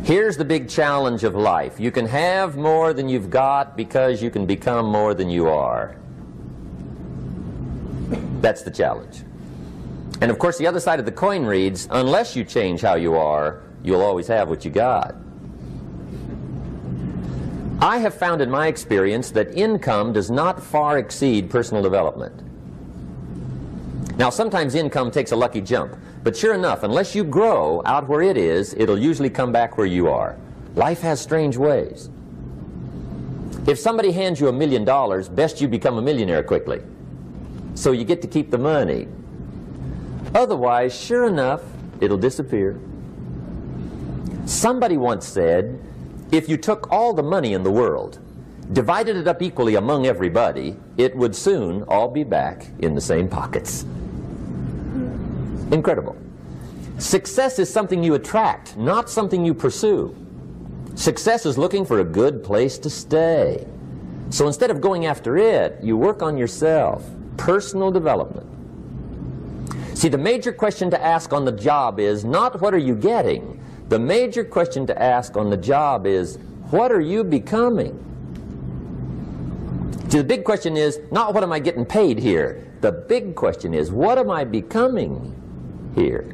Here's the big challenge of life. You can have more than you've got because you can become more than you are. That's the challenge. And of course the other side of the coin reads, unless you change how you are, you'll always have what you got. I have found in my experience that income does not far exceed personal development. Now sometimes income takes a lucky jump, but sure enough, unless you grow out where it is, it'll usually come back where you are. Life has strange ways. If somebody hands you $1 million, best you become a millionaire quickly, so you get to keep the money. Otherwise, sure enough, it'll disappear. Somebody once said, if you took all the money in the world, divided it up equally among everybody, it would soon all be back in the same pockets. Incredible. Success is something you attract, not something you pursue. Success is looking for a good place to stay. So instead of going after it, you work on yourself. Personal development. See, the major question to ask on the job is not what are you getting. The major question to ask on the job is what are you becoming? See, the big question is not what am I getting paid here. The big question is what am I becoming here?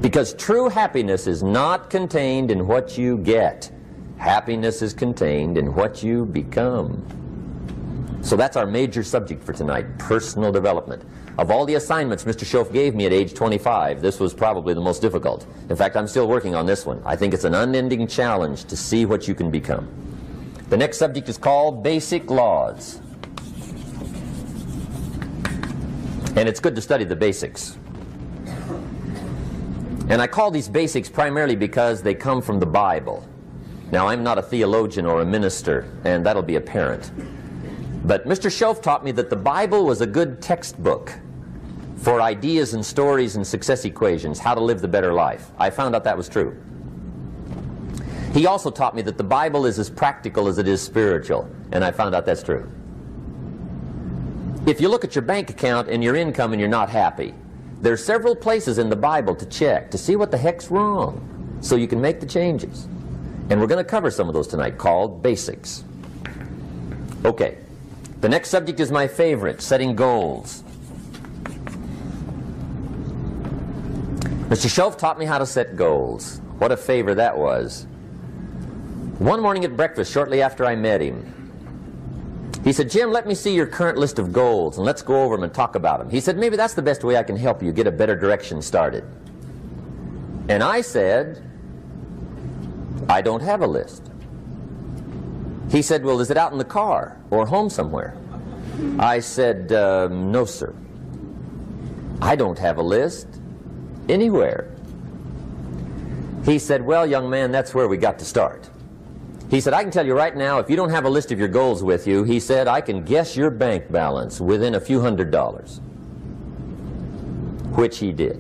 Because true happiness is not contained in what you get. Happiness is contained in what you become. So that's our major subject for tonight, personal development. Of all the assignments Mr. Schoaf gave me at age 25, this was probably the most difficult. In fact, I'm still working on this one. I think it's an unending challenge to see what you can become. The next subject is called Basic Laws. And it's good to study the basics. And I call these basics primarily because they come from the Bible. Now, I'm not a theologian or a minister, and that'll be apparent. But Mr. Schoaf taught me that the Bible was a good textbook for ideas and stories and success equations, how to live the better life. I found out that was true. He also taught me that the Bible is as practical as it is spiritual, and I found out that's true. If you look at your bank account and your income and you're not happy, there are several places in the Bible to check to see what the heck's wrong so you can make the changes. And we're going to cover some of those tonight, called basics. Okay. The next subject is my favorite, setting goals. Mr. Schoaf taught me how to set goals. What a favor that was. One morning at breakfast, shortly after I met him, he said, Jim, let me see your current list of goals and let's go over them and talk about them. He said, maybe that's the best way I can help you get a better direction started. And I said, I don't have a list. He said, well, is it out in the car or home somewhere? I said, no, sir. I don't have a list anywhere. He said, well, young man, that's where we got to start. He said, I can tell you right now, if you don't have a list of your goals with you, he said, I can guess your bank balance within a few $100s. Which he did.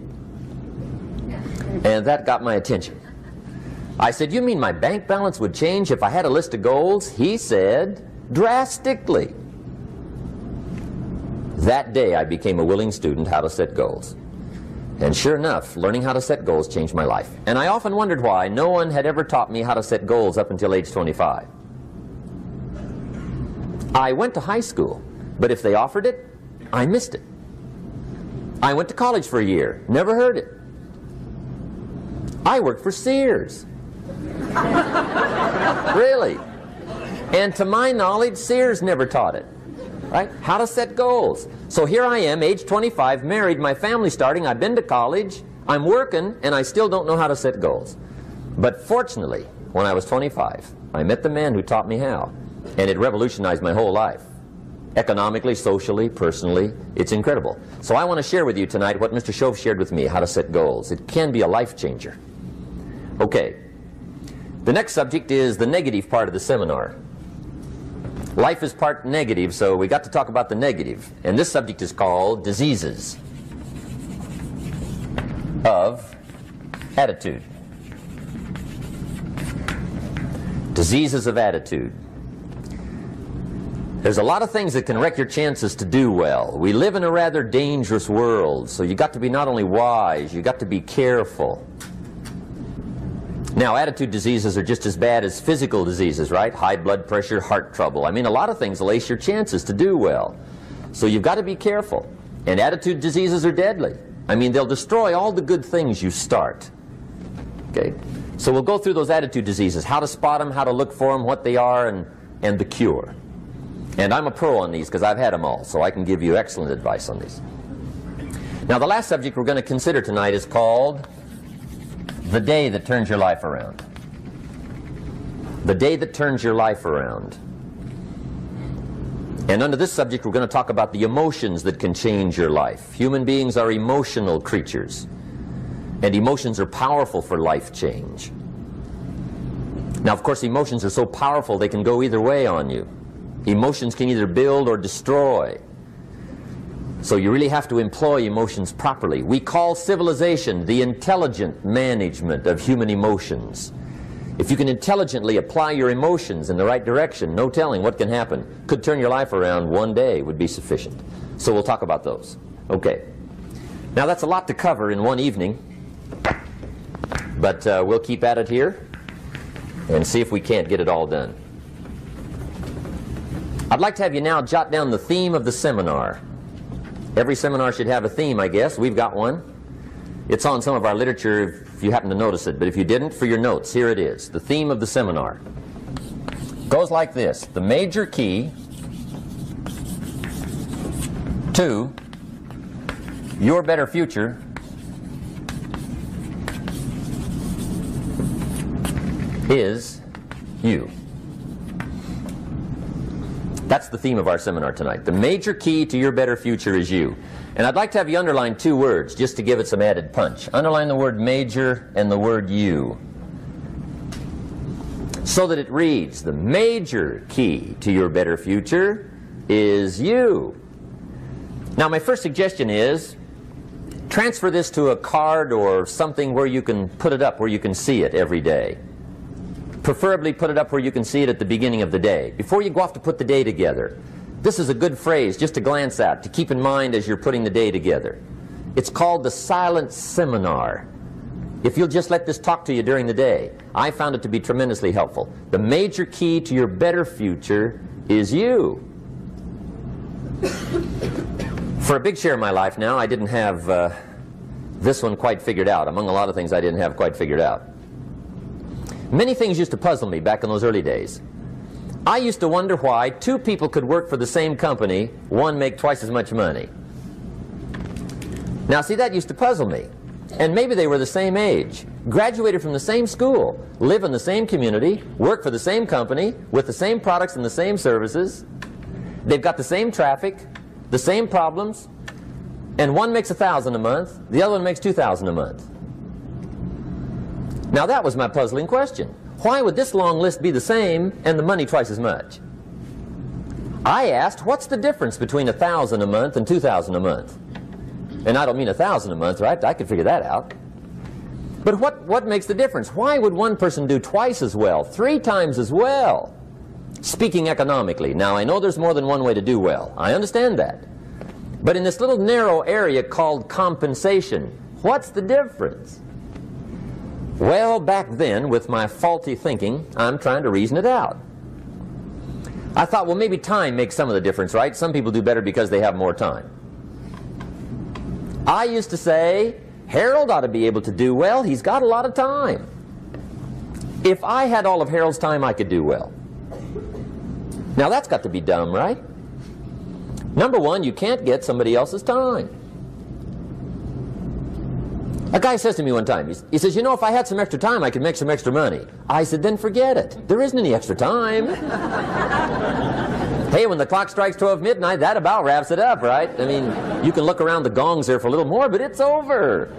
And that got my attention. I said, you mean my bank balance would change if I had a list of goals? He said, drastically. That day I became a willing student how to set goals. And sure enough, learning how to set goals changed my life. And I often wondered why no one had ever taught me how to set goals up until age 25. I went to high school, but if they offered it, I missed it. I went to college for a year, never heard it. I worked for Sears. Really. And to my knowledge, Sears never taught it. Right? How to set goals. So here I am, age 25, married, my family's starting, I've been to college, I'm working, and I still don't know how to set goals. But fortunately, when I was 25, I met the man who taught me how, and it revolutionized my whole life. Economically, socially, personally, it's incredible. So I want to share with you tonight what Mr. Schoaf shared with me, how to set goals. It can be a life changer. Okay. The next subject is the negative part of the seminar. Life is part negative, so we got to talk about the negative. And this subject is called diseases of attitude. Diseases of attitude. There's a lot of things that can wreck your chances to do well. We live in a rather dangerous world, so you got to be not only wise, you got to be careful. Now, attitude diseases are just as bad as physical diseases, right? High blood pressure, heart trouble. I mean, a lot of things lace your chances to do well. So you've got to be careful. And attitude diseases are deadly. I mean, they'll destroy all the good things you start. Okay? So we'll go through those attitude diseases, how to spot them, how to look for them, what they are, and the cure. And I'm a pro on these because I've had them all, so I can give you excellent advice on these. Now, the last subject we're going to consider tonight is called the day that turns your life around. The day that turns your life around. And under this subject, we're going to talk about the emotions that can change your life. Human beings are emotional creatures, and emotions are powerful for life change. Now, of course, emotions are so powerful they can go either way on you. Emotions can either build or destroy. So you really have to employ emotions properly. We call civilization the intelligent management of human emotions. If you can intelligently apply your emotions in the right direction, no telling what can happen. Could turn your life around one day would be sufficient. So we'll talk about those. Okay. Now that's a lot to cover in one evening, but we'll keep at it here and see if we can't get it all done. I'd like to have you now jot down the theme of the seminar. Every seminar should have a theme, I guess. We've got one. It's on some of our literature if you happen to notice it, but if you didn't, for your notes, here it is. The theme of the seminar goes like this: the major key to your better future is you. That's the theme of our seminar tonight. The major key to your better future is you. And I'd like to have you underline two words just to give it some added punch. Underline the word major and the word you, so that it reads, the major key to your better future is you. Now, my first suggestion is transfer this to a card or something where you can put it up, where you can see it every day. Preferably put it up where you can see it at the beginning of the day, before you go off to put the day together. This is a good phrase just to glance at, to keep in mind as you're putting the day together. It's called the silent seminar. If you'll just let this talk to you during the day, I found it to be tremendously helpful. The major key to your better future is you. For a big share of my life now, I didn't have this one quite figured out. Among a lot of things I didn't have quite figured out. Many things used to puzzle me back in those early days. I used to wonder why two people could work for the same company, one make twice as much money. Now, see, that used to puzzle me. And maybe they were the same age, graduated from the same school, live in the same community, work for the same company, with the same products and the same services. They've got the same traffic, the same problems, and one makes $1,000 a month, the other one makes $2,000 a month. Now that was my puzzling question. Why would this long list be the same and the money twice as much? I asked, what's the difference between $1,000 a month and $2,000 a month? And I don't mean $1,000 a month, right? I could figure that out. But what makes the difference? Why would one person do twice as well, 3 times as well? Speaking economically. Now, I know there's more than one way to do well. I understand that. But in this little narrow area called compensation, what's the difference? Well, back then, with my faulty thinking, I'm trying to reason it out. I thought, well, maybe time makes some of the difference, right? Some people do better because they have more time. I used to say, Harold ought to be able to do well. He's got a lot of time. If I had all of Harold's time, I could do well. Now, that's got to be dumb, right? Number one, you can't get somebody else's time. A guy says to me one time, he says, you know, if I had some extra time, I could make some extra money. I said, then forget it. There isn't any extra time. Hey, when the clock strikes 12 midnight, that about wraps it up, right? I mean, you can look around the gongs there for a little more, but it's over.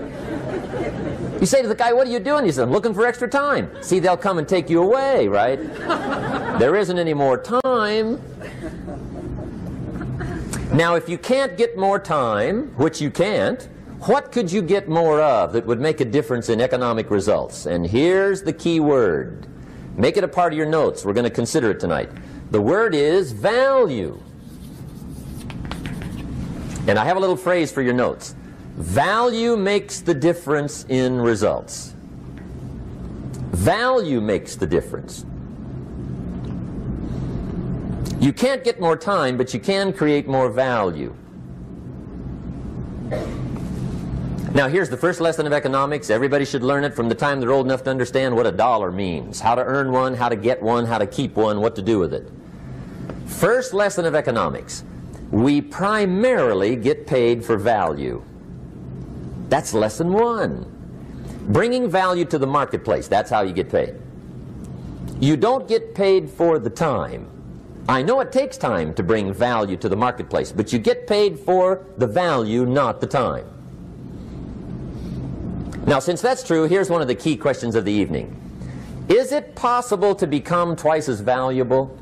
You say to the guy, what are you doing? He says, I'm looking for extra time. See, they'll come and take you away, right? There isn't any more time. Now, if you can't get more time, which you can't, what could you get more of that would make a difference in economic results? And here's the key word. Make it a part of your notes. We're going to consider it tonight. The word is value. And I have a little phrase for your notes. Value makes the difference in results. Value makes the difference. You can't get more time, but you can create more value. Now here's the first lesson of economics. Everybody should learn it from the time they're old enough to understand what a dollar means, how to earn one, how to get one, how to keep one, what to do with it. First lesson of economics. We primarily get paid for value. That's lesson one. Bringing value to the marketplace, that's how you get paid. You don't get paid for the time. I know it takes time to bring value to the marketplace, but you get paid for the value, not the time. Now, since that's true, here's one of the key questions of the evening. Is it possible to become twice as valuable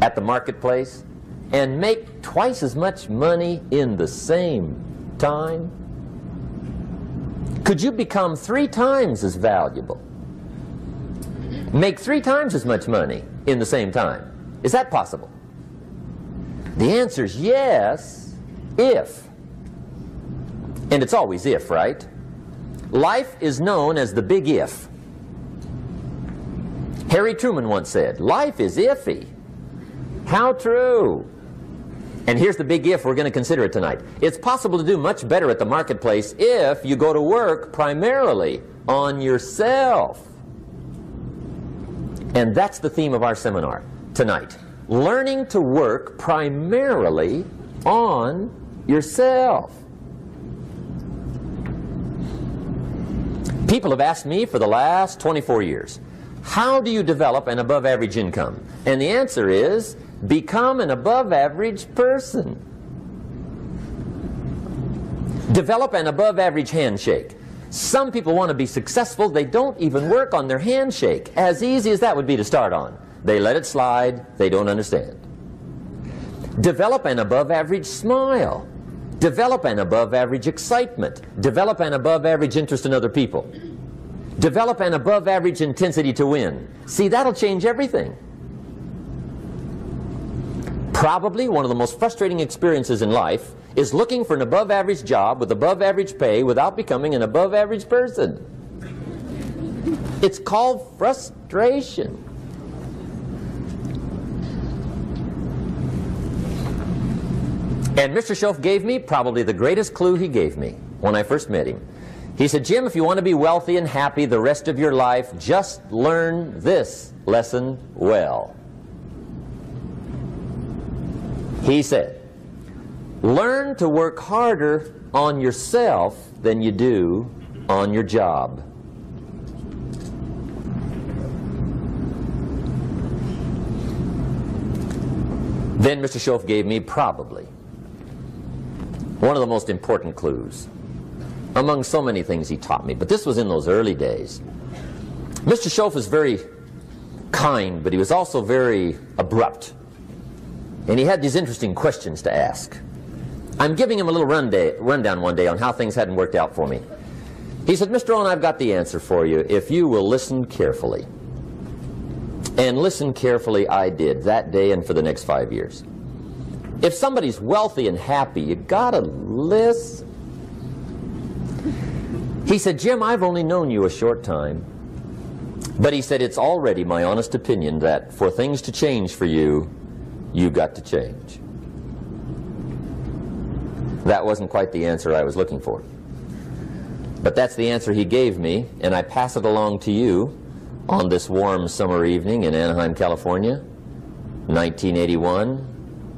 at the marketplace and make twice as much money in the same time? Could you become 3 times as valuable? Make 3 times as much money in the same time? Is that possible? The answer is yes, if. And it's always if, right? Life is known as the big if. Harry Truman once said, life is iffy. How true. And here's the big if we're going to consider it tonight. It's possible to do much better at the marketplace if you go to work primarily on yourself. And that's the theme of our seminar tonight. Learning to work primarily on yourself. People have asked me for the last 24 years, how do you develop an above average income? And the answer is, become an above average person. Develop an above average handshake. Some people want to be successful, they don't even work on their handshake. As easy as that would be to start on. They let it slide, they don't understand. Develop an above average smile. Develop an above average excitement. Develop an above average interest in other people. Develop an above average intensity to win. See, that'll change everything. Probably one of the most frustrating experiences in life is looking for an above average job with above average pay without becoming an above average person. It's called frustration. And Mr. Schoaf gave me probably the greatest clue he gave me when I first met him. He said, Jim, if you want to be wealthy and happy the rest of your life, just learn this lesson well. He said, learn to work harder on yourself than you do on your job. Then Mr. Schoaf gave me probably one of the most important clues among so many things he taught me, but this was in those early days. Mr. Schoaf was very kind, but he was also very abrupt. And he had these interesting questions to ask. I'm giving him a little rundown one day on how things hadn't worked out for me. He said, Mr. Owen, I've got the answer for you if you will listen carefully. And listen carefully I did that day and for the next 5 years. If somebody's wealthy and happy, you gotta listen. He said, Jim, I've only known you a short time. But he said, it's already my honest opinion that for things to change for you, you've got to change. That wasn't quite the answer I was looking for. But that's the answer he gave me, and I pass it along to you on this warm summer evening in Anaheim, California, 1981.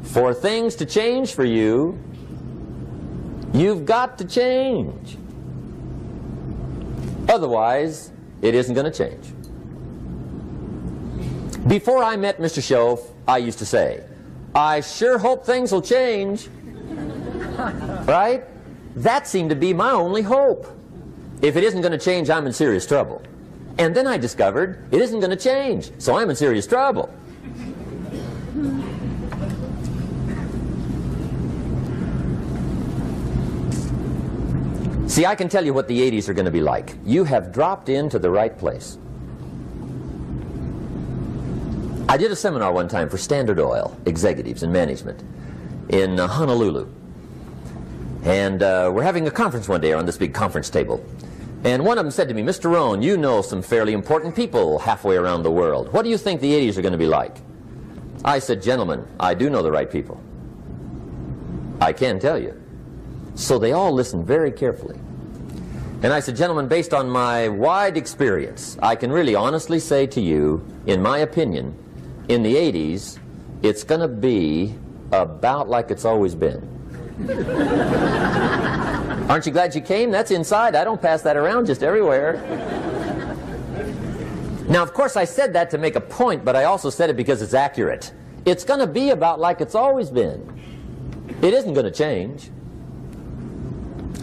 For things to change for you, you've got to change. Otherwise, it isn't going to change. Before I met Mr. Schoaf, I used to say, I sure hope things will change. Right? That seemed to be my only hope. If it isn't going to change, I'm in serious trouble. And then I discovered it isn't going to change, so I'm in serious trouble. See, I can tell you what the 80s are going to be like. You have dropped into the right place. I did a seminar one time for Standard Oil executives and management in Honolulu. And we're having a conference one day on this big conference table. And one of them said to me, Mr. Rohn, you know some fairly important people halfway around the world. What do you think the 80s are going to be like? I said, gentlemen, I do know the right people. I can tell you. So they all listened very carefully. And I said, gentlemen, based on my wide experience, I can really honestly say to you, in my opinion, in the 80s, it's going to be about like it's always been. Aren't you glad you came? That's inside. I don't pass that around just everywhere. Now, of course, I said that to make a point, but I also said it because it's accurate. It's going to be about like it's always been. It isn't going to change.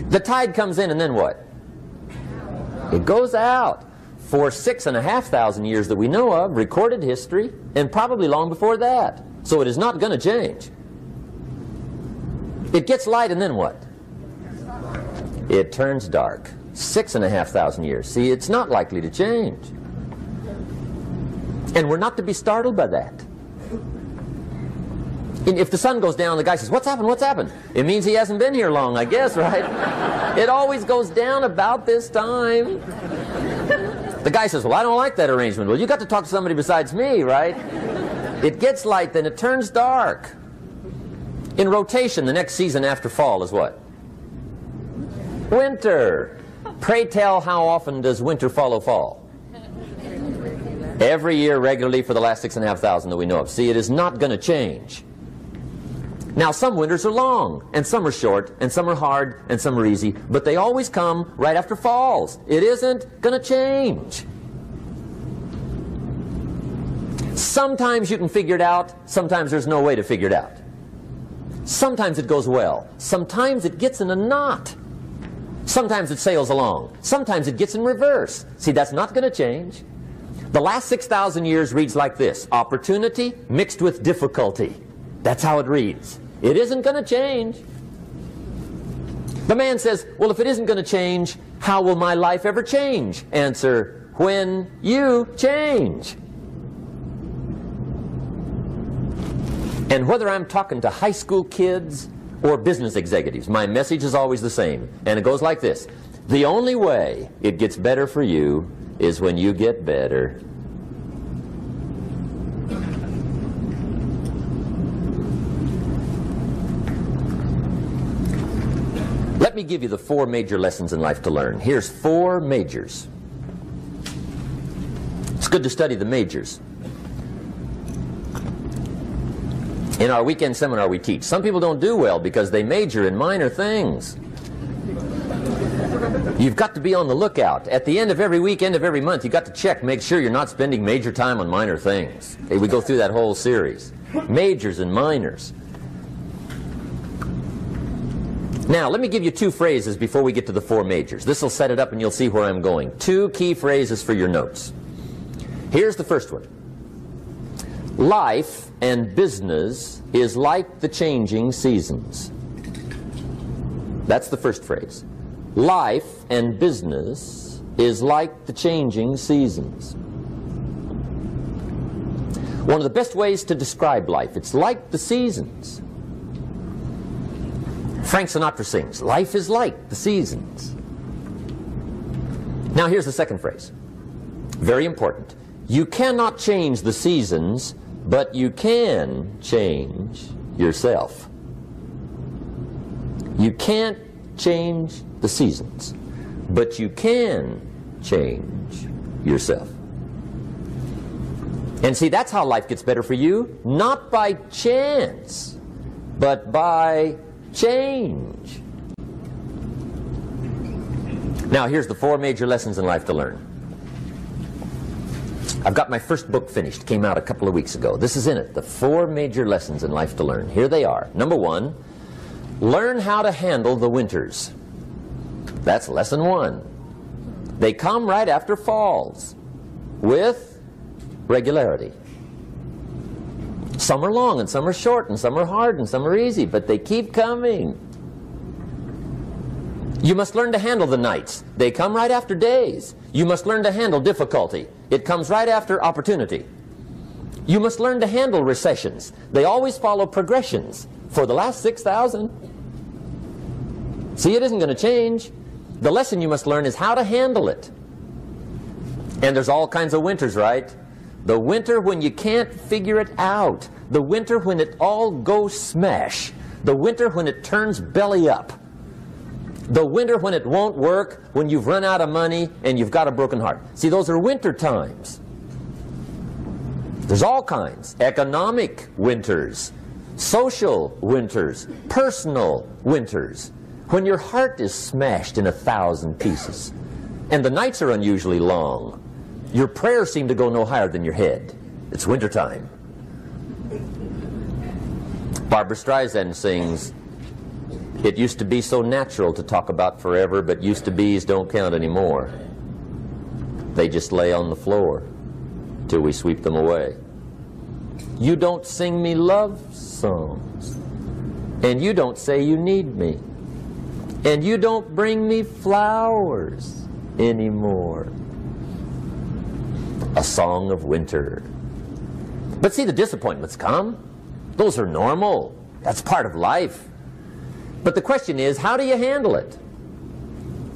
The tide comes in and then what? It goes out. For 6,500 years that we know of, recorded history, and probably long before that. So it is not going to change. It gets light and then what? It turns dark. 6,500 years. See, it's not likely to change. And we're not to be startled by that. And if the sun goes down, the guy says, what's happened, what's happened? It means he hasn't been here long, I guess, right? It always goes down about this time. The guy says, well, I don't like that arrangement. Well, you got to talk to somebody besides me, right? It gets light, then it turns dark. In rotation, the next season after fall is what? Winter. Pray tell, how often does winter follow fall? Every year regularly for the last 6,500 that we know of. See, it is not going to change. Now, some winters are long, and some are short, and some are hard, and some are easy, but they always come right after falls. It isn't going to change. Sometimes you can figure it out, sometimes there's no way to figure it out. Sometimes it goes well, sometimes it gets in a knot. Sometimes it sails along, sometimes it gets in reverse. See, that's not going to change. The last 6,000 years reads like this: opportunity mixed with difficulty. That's how it reads. It isn't going to change. The man says, well, if it isn't going to change, how will my life ever change? Answer, when you change. And whether I'm talking to high school kids or business executives, my message is always the same. And it goes like this: the only way it gets better for you is when you get better. Let me give you the 4 major lessons in life to learn. Here's 4 majors. It's good to study the majors. In our weekend seminar we teach, some people don't do well because they major in minor things. You've got to be on the lookout. At the end of every week, end of every month, you've got to check, make sure you're not spending major time on minor things. We go through that whole series. Majors and minors. Now, let me give you 2 phrases before we get to the 4 majors. This will set it up and you'll see where I'm going. 2 key phrases for your notes. Here's the first one. Life and business is like the changing seasons. That's the first phrase. Life and business is like the changing seasons. One of the best ways to describe life, it's like the seasons. Frank Sinatra sings, life is like the seasons. Now here's the second phrase. Very important. You cannot change the seasons, but you can change yourself. You can't change the seasons, but you can change yourself. And see, that's how life gets better for you, not by chance, but by change. Now here's the 4 major lessons in life to learn. I've got my first book finished, came out a couple of weeks ago. This is in it, the 4 major lessons in life to learn. Here they are. Number 1, learn how to handle the winters. That's lesson 1. They come right after falls, with regularity. Some are long, and some are short, and some are hard, and some are easy, but they keep coming. You must learn to handle the nights. They come right after days. You must learn to handle difficulty. It comes right after opportunity. You must learn to handle recessions. They always follow progressions. For the last 6,000. See, it isn't going to change. The lesson you must learn is how to handle it. And there's all kinds of winters, right? The winter when you can't figure it out. The winter when it all goes smash. The winter when it turns belly up. The winter when it won't work, when you've run out of money and you've got a broken heart. See, those are winter times. There's all kinds. Economic winters, social winters, personal winters. When your heart is smashed in 1,000 pieces and the nights are unusually long, your prayers seem to go no higher than your head. It's winter time. Barbara Streisand sings, "It used to be so natural to talk about forever, but used to be's don't count anymore. They just lay on the floor till we sweep them away. You don't sing me love songs, and you don't say you need me, and you don't bring me flowers anymore." A song of winter. But see, the disappointments come. Those are normal. That's part of life. But the question is, how do you handle it?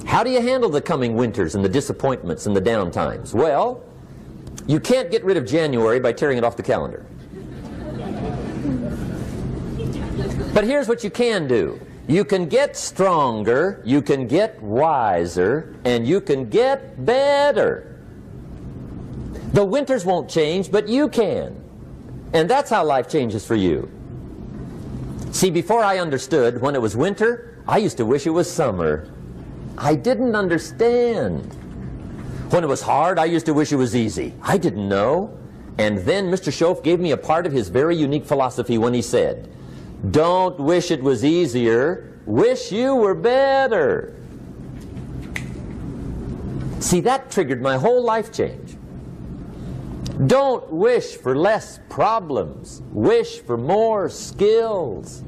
How do you handle the coming winters and the disappointments and the down times? Well, you can't get rid of January by tearing it off the calendar. But here's what you can do. You can get stronger, you can get wiser, and you can get better. The winters won't change, but you can. And that's how life changes for you. See, before I understood, when it was winter, I used to wish it was summer. I didn't understand. When it was hard, I used to wish it was easy. I didn't know. And then Mr. Schoaf gave me a part of his very unique philosophy when he said, "Don't wish it was easier, wish you were better." See, that triggered my whole life change. Don't wish for less problems. Wish for more skills.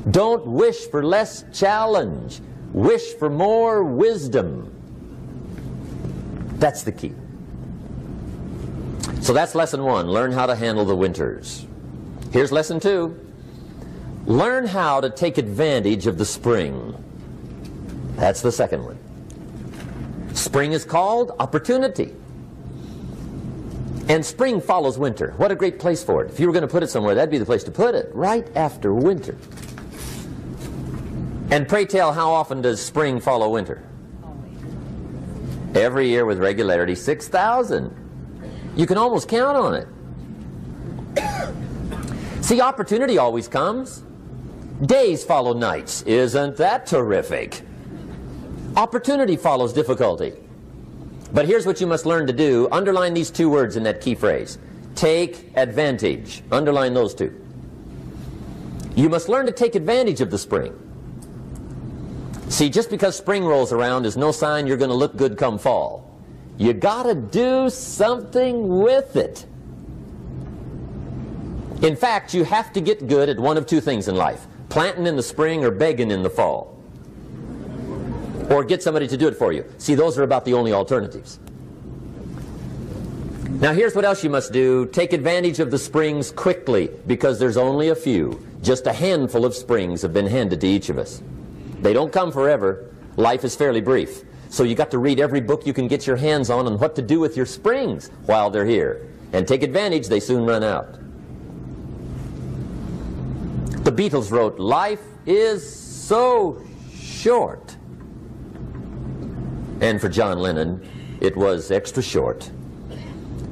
Don't wish for less challenge. Wish for more wisdom. That's the key. So that's lesson one. Learn how to handle the winters. Here's lesson two. Learn how to take advantage of the spring. That's the second one. Spring is called opportunity. And spring follows winter. What a great place for it. If you were going to put it somewhere, that'd be the place to put it, right after winter. And pray tell, how often does spring follow winter? Every year with regularity, 6,000. You can almost count on it. See, opportunity always comes. Days follow nights. Isn't that terrific? Opportunity follows difficulty. But here's what you must learn to do. Underline these two words in that key phrase. Take advantage. Underline those two. You must learn to take advantage of the spring. See, just because spring rolls around is no sign you're going to look good come fall. You got to do something with it. In fact, you have to get good at one of two things in life. Planting in the spring or begging in the fall. Or get somebody to do it for you. See, those are about the only alternatives. Now here's what else you must do. Take advantage of the springs quickly, because there's only a few. Just a handful of springs have been handed to each of us. They don't come forever. Life is fairly brief. So you got to read every book you can get your hands on what to do with your springs while they're here. And take advantage, they soon run out. The Beatles wrote, "Life is so short." And for John Lennon, it was extra short.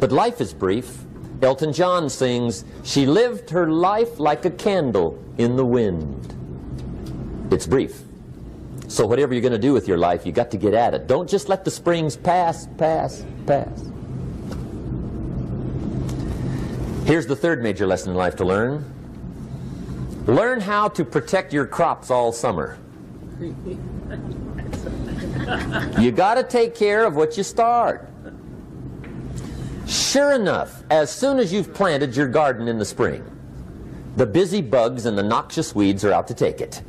But life is brief. Elton John sings, "She lived her life like a candle in the wind." It's brief. So whatever you're going to do with your life, you got to get at it. Don't just let the springs pass. Here's the third major lesson in life to learn. Learn how to protect your crops all summer. You got to take care of what you start. Sure enough, as soon as you've planted your garden in the spring, the busy bugs and the noxious weeds are out to take it.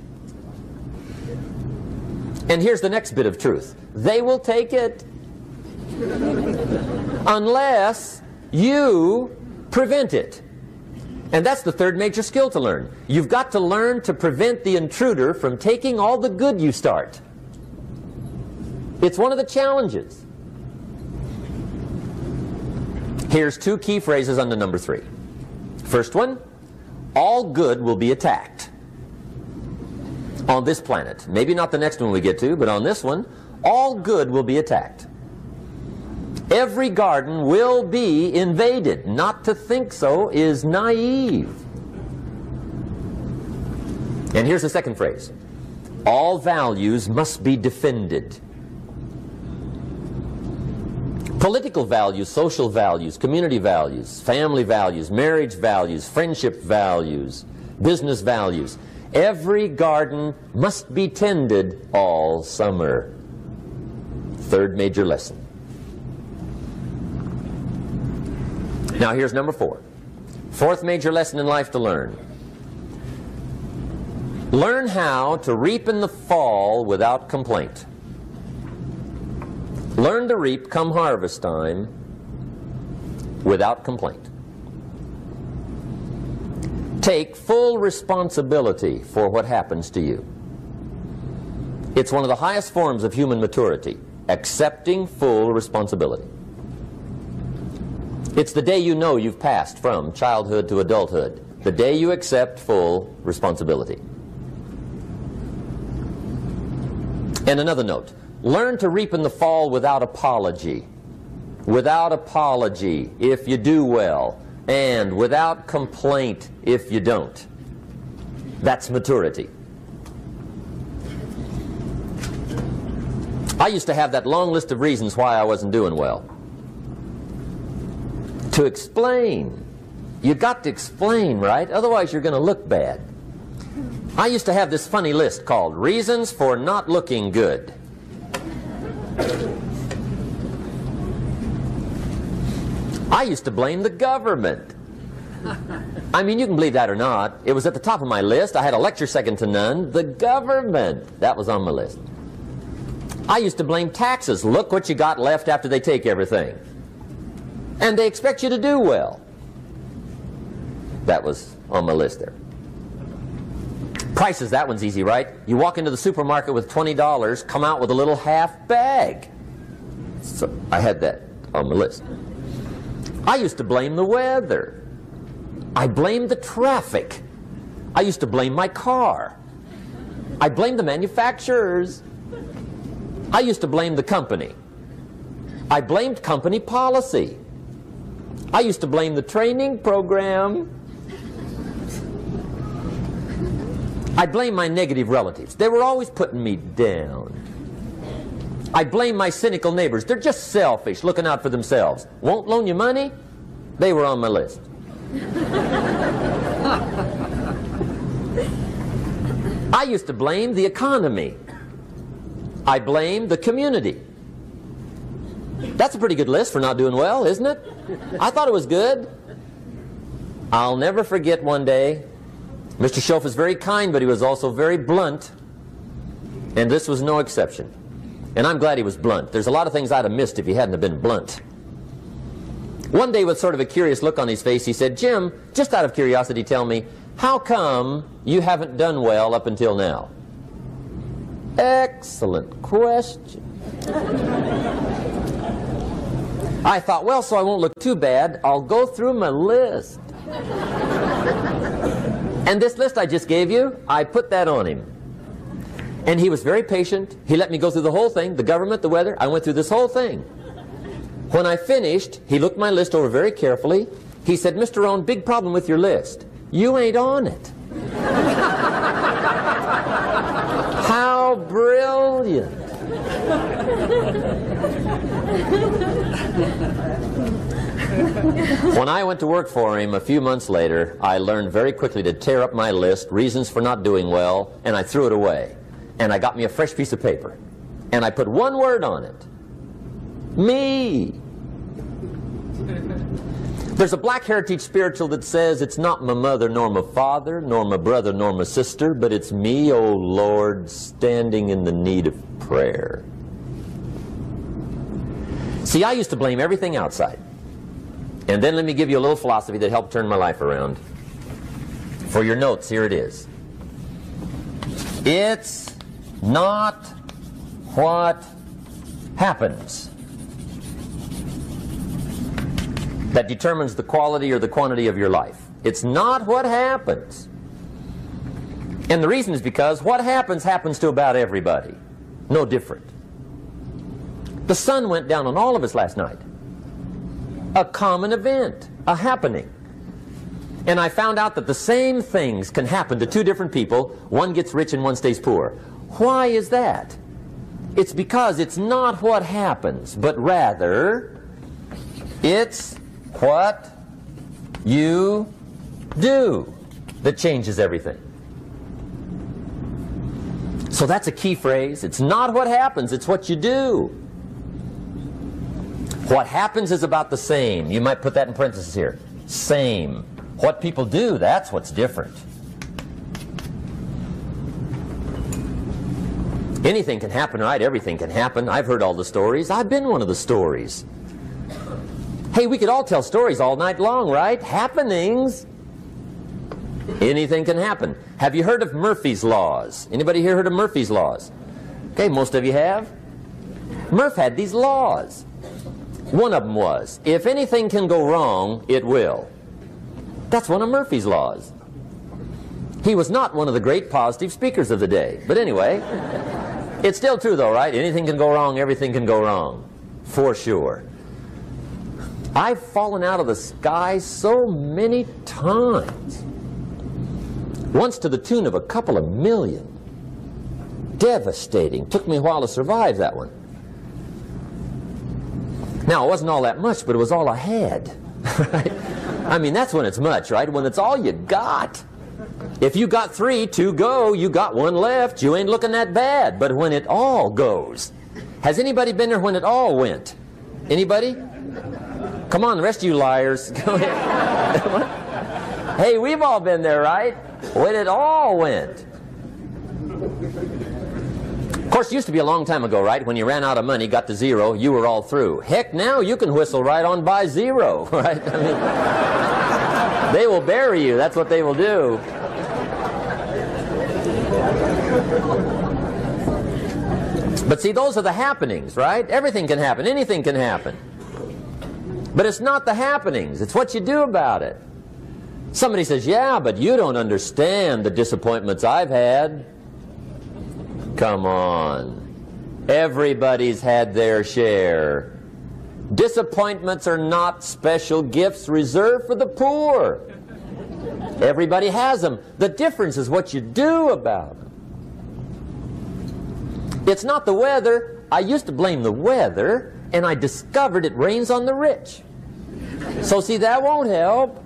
And here's the next bit of truth. They will take it unless you prevent it. And that's the third major skill to learn. You've got to learn to prevent the intruder from taking all the good you start. It's one of the challenges. Here's two key phrases under number 3. First one, all good will be attacked on this planet. Maybe not the next one we get to, but on this one, all good will be attacked. Every garden will be invaded. Not to think so is naive. And here's the second phrase. All values must be defended. Political values, social values, community values, family values, marriage values, friendship values, business values. Every garden must be tended all summer. Third major lesson. Now here's number 4. Fourth major lesson in life to learn. Learn how to reap in the fall without complaint. Learn to reap come harvest time without complaint. Take full responsibility for what happens to you. It's one of the highest forms of human maturity, accepting full responsibility. It's the day you know you've passed from childhood to adulthood, the day you accept full responsibility. And another note, learn to reap in the fall without apology. Without apology if you do well, and without complaint if you don't. That's maturity. I used to have that long list of reasons why I wasn't doing well. To explain. You got to explain, right? Otherwise you're going to look bad. I used to have this funny list called Reasons for Not Looking Good. I used to blame the government. I mean, you can believe that or not. It was at the top of my list. I had a lecture second to none. The government. That was on my list. I used to blame taxes. Look what you got left after they take everything. And they expect you to do well. That was on my list there. Prices, that one's easy, right? You walk into the supermarket with $20, come out with a little half bag. So I had that on my list. I used to blame the weather. I blamed the traffic. I used to blame my car. I blamed the manufacturers. I used to blame the company. I blamed company policy. I used to blame the training program. I blame my negative relatives. They were always putting me down. I blame my cynical neighbors. They're just selfish, looking out for themselves. Won't loan you money? They were on my list. I used to blame the economy. I blamed the community. That's a pretty good list for not doing well, isn't it? I thought it was good. I'll never forget one day, Mr. Schoaf was very kind, but he was also very blunt, and this was no exception. And I'm glad he was blunt. There's a lot of things I'd have missed if he hadn't have been blunt. One day, with sort of a curious look on his face, he said, "Jim, just out of curiosity, tell me, how come you haven't done well up until now?" Excellent question. I thought, well, so I won't look too bad, I'll go through my list. And this list I just gave you, I put that on him. And he was very patient. He let me go through the whole thing, the government, the weather. I went through this whole thing. When I finished, he looked my list over very carefully. He said, "Mr. Rohn, big problem with your list. You ain't on it." How brilliant. When I went to work for him a few months later, I learned very quickly to tear up my list, reasons for not doing well, and I threw it away. And I got me a fresh piece of paper. And I put one word on it. Me. There's a Black Heritage spiritual that says, "It's not my mother nor my father, nor my brother nor my sister, but it's me, O Lord, standing in the need of prayer." See, I used to blame everything outside. And then let me give you a little philosophy that helped turn my life around. For your notes, here it is. It's not what happens that determines the quality or the quantity of your life. It's not what happens. And the reason is because what happens happens to about everybody. No different. The sun went down on all of us last night. A common event, a happening. And I found out that the same things can happen to two different people. One gets rich and one stays poor. Why is that? It's because it's not what happens, but rather it's what you do that changes everything. So that's a key phrase. It's not what happens, it's what you do. What happens is about the same. You might put that in parentheses here. Same. What people do, that's what's different. Anything can happen, right? Everything can happen. I've heard all the stories. I've been one of the stories. Hey, we could all tell stories all night long, right? Happenings. Anything can happen. Have you heard of Murphy's Laws? Anybody here heard of Murphy's Laws? Okay, most of you have. Murph had these laws. One of them was, if anything can go wrong, it will. That's one of Murphy's Laws. He was not one of the great positive speakers of the day. But anyway, it's still true though, right? Anything can go wrong, everything can go wrong. For sure. I've fallen out of the sky so many times. Once to the tune of a couple of million. Devastating. Took me a while to survive that one. Now, it wasn't all that much, but it was all I had. Right? I mean, that's when it's much, right? When it's all you got. If you got 3, 2 go, you got 1 left, you ain't looking that bad. But when it all goes. Has anybody been there when it all went? Anybody? Come on, the rest of you liars. Go ahead. Hey, we've all been there, right? When it all went. Of course, it used to be a long time ago, right? When you ran out of money, got to 0, you were all through. Heck, now you can whistle right on by 0, right? I mean, they will bury you. That's what they will do. But see, those are the happenings, right? Everything can happen. Anything can happen. But it's not the happenings. It's what you do about it. Somebody says, yeah, but you don't understand the disappointments I've had. Come on. Everybody's had their share. Disappointments are not special gifts reserved for the poor. Everybody has them. The difference is what you do about them. It's not the weather. I used to blame the weather, and I discovered it rains on the rich. So see, that won't help.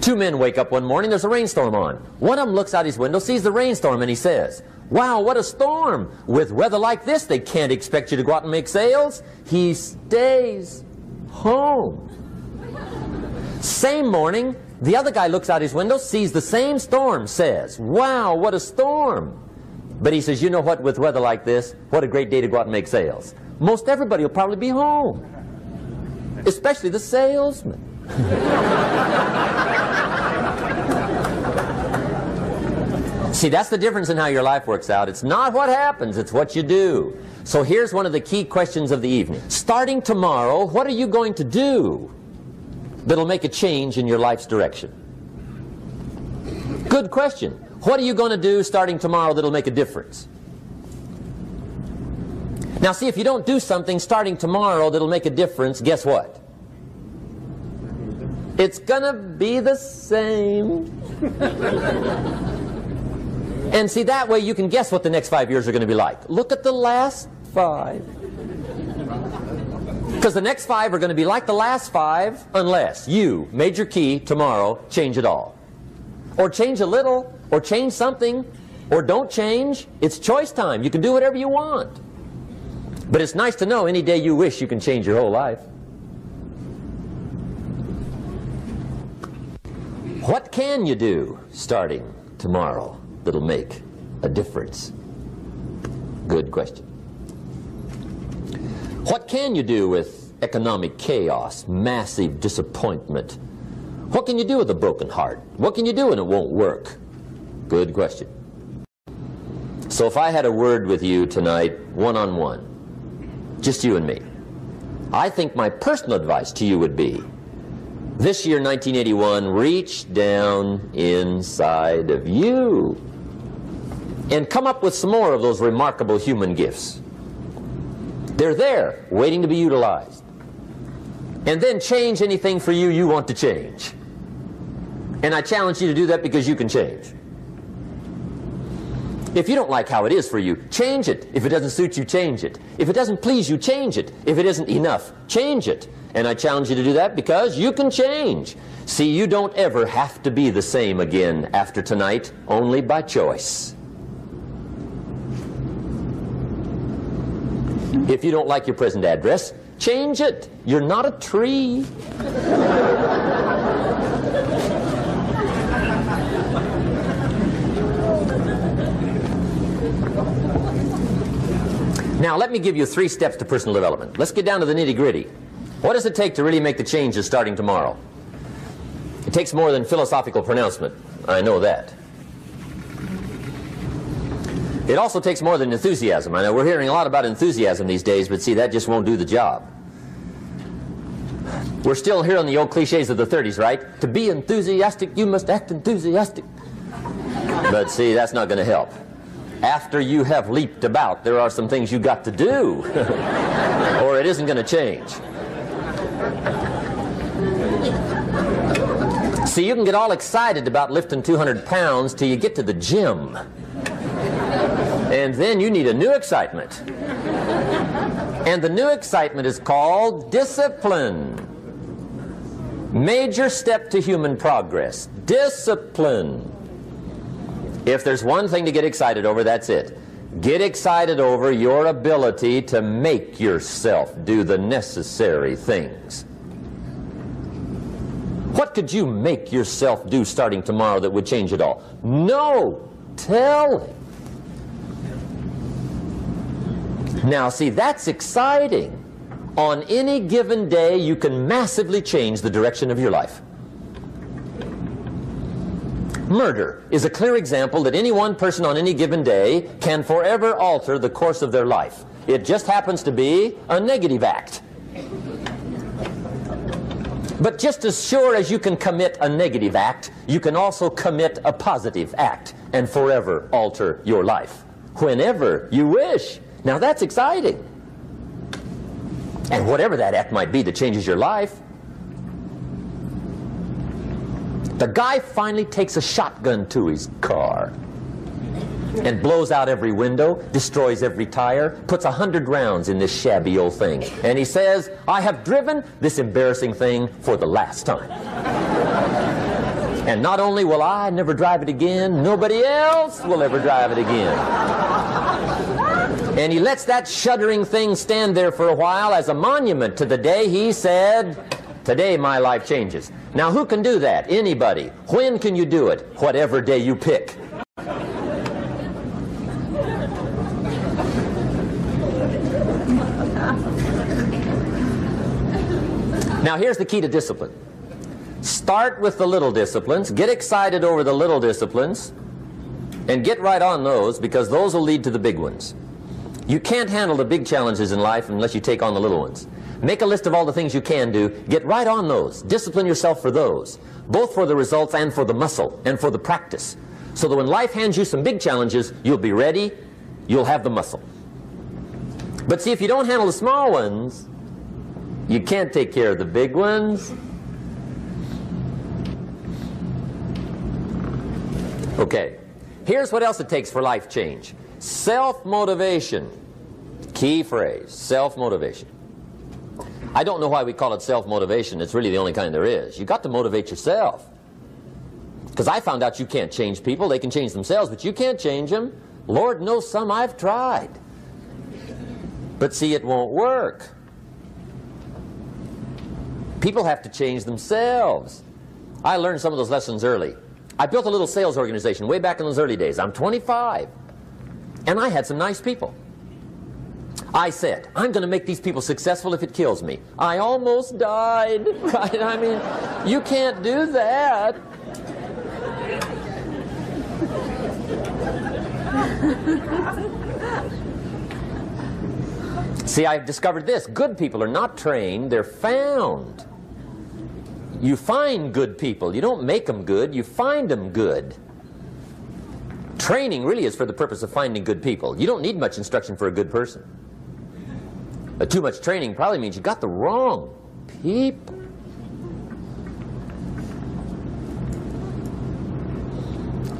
2 men wake up one morning, there's a rainstorm on. One of them looks out his window, sees the rainstorm, and he says, wow, what a storm. With weather like this, they can't expect you to go out and make sales. He stays home. Same morning, the other guy looks out his window, sees the same storm, says, wow, what a storm. But he says, you know what, with weather like this, what a great day to go out and make sales. Most everybody will probably be home, especially the salesman. See, that's the difference in how your life works out. It's not what happens, it's what you do. So here's one of the key questions of the evening. Starting tomorrow, what are you going to do that'll make a change in your life's direction? Good question. What are you going to do starting tomorrow that'll make a difference? Now see, if you don't do something starting tomorrow that'll make a difference, guess what? It's gonna be the same. And see, that way you can guess what the next 5 years are going to be like. Look at the last 5. Because the next 5 are going to be like the last 5 unless you, major key, tomorrow, change it all. Or change a little, or change something, or don't change. It's choice time. You can do whatever you want. But it's nice to know any day you wish you can change your whole life. What can you do starting tomorrow that'll make a difference? Good question. What can you do with economic chaos, massive disappointment? What can you do with a broken heart? What can you do when it won't work? Good question. So if I had a word with you tonight, one-on-one, just you and me. I think my personal advice to you would be, this year, 1981, reach down inside of you and come up with some more of those remarkable human gifts. They're there, waiting to be utilized. And then change anything for you you want to change. And I challenge you to do that because you can change. If you don't like how it is for you, change it. If it doesn't suit you, change it. If it doesn't please you, change it. If it isn't enough, change it. And I challenge you to do that because you can change. See, you don't ever have to be the same again after tonight, only by choice. If you don't like your present address, change it. You're not a tree. Now, let me give you 3 steps to personal development. Let's get down to the nitty-gritty. What does it take to really make the changes starting tomorrow? It takes more than philosophical pronouncement. I know that. It also takes more than enthusiasm. I know we're hearing a lot about enthusiasm these days, but see, that just won't do the job. We're still hearing the old cliches of the 30s, right? To be enthusiastic, you must act enthusiastic. But see, that's not going to help. After you have leaped about, there are some things you got to do, or it isn't going to change. See, you can get all excited about lifting 200 pounds till you get to the gym. And then you need a new excitement. And the new excitement is called discipline. Major step to human progress. Discipline. If there's one thing to get excited over, that's it. Get excited over your ability to make yourself do the necessary things. What could you make yourself do starting tomorrow that would change it all? No! Tell him. Now, see, that's exciting. On any given day, you can massively change the direction of your life. Murder is a clear example that any one person on any given day can forever alter the course of their life. It just happens to be a negative act. But just as sure as you can commit a negative act, you can also commit a positive act and forever alter your life, whenever you wish. Now that's exciting. And whatever that act might be that changes your life. The guy finally takes a shotgun to his car and blows out every window, destroys every tire, puts 100 rounds in this shabby old thing. And he says, I have driven this embarrassing thing for the last time. And not only will I never drive it again, nobody else will ever drive it again. And he lets that shuddering thing stand there for a while as a monument to the day he said, today my life changes. Now who can do that? Anybody. When can you do it? Whatever day you pick. Now here's the key to discipline. Start with the little disciplines, get excited over the little disciplines, and get right on those, because those will lead to the big ones. You can't handle the big challenges in life unless you take on the little ones. Make a list of all the things you can do, get right on those, discipline yourself for those, both for the results and for the muscle and for the practice, so that when life hands you some big challenges, you'll be ready, you'll have the muscle. But see, if you don't handle the small ones, you can't take care of the big ones. Okay, here's what else it takes for life change. Self-motivation. Key phrase, self-motivation. I don't know why we call it self-motivation. It's really the only kind there is. You've got to motivate yourself. Because I found out you can't change people. They can change themselves, but you can't change them. Lord knows some I've tried. But see, it won't work. People have to change themselves. I learned some of those lessons early. I built a little sales organization way back in those early days. I'm 25. And I had some nice people. I said, I'm going to make these people successful if it kills me. I almost died, right? I mean, you can't do that. See, I've discovered this. Good people are not trained, they're found. You find good people. You don't make them good, you find them good. Training really is for the purpose of finding good people. You don't need much instruction for a good person. Too much training probably means you got the wrong people.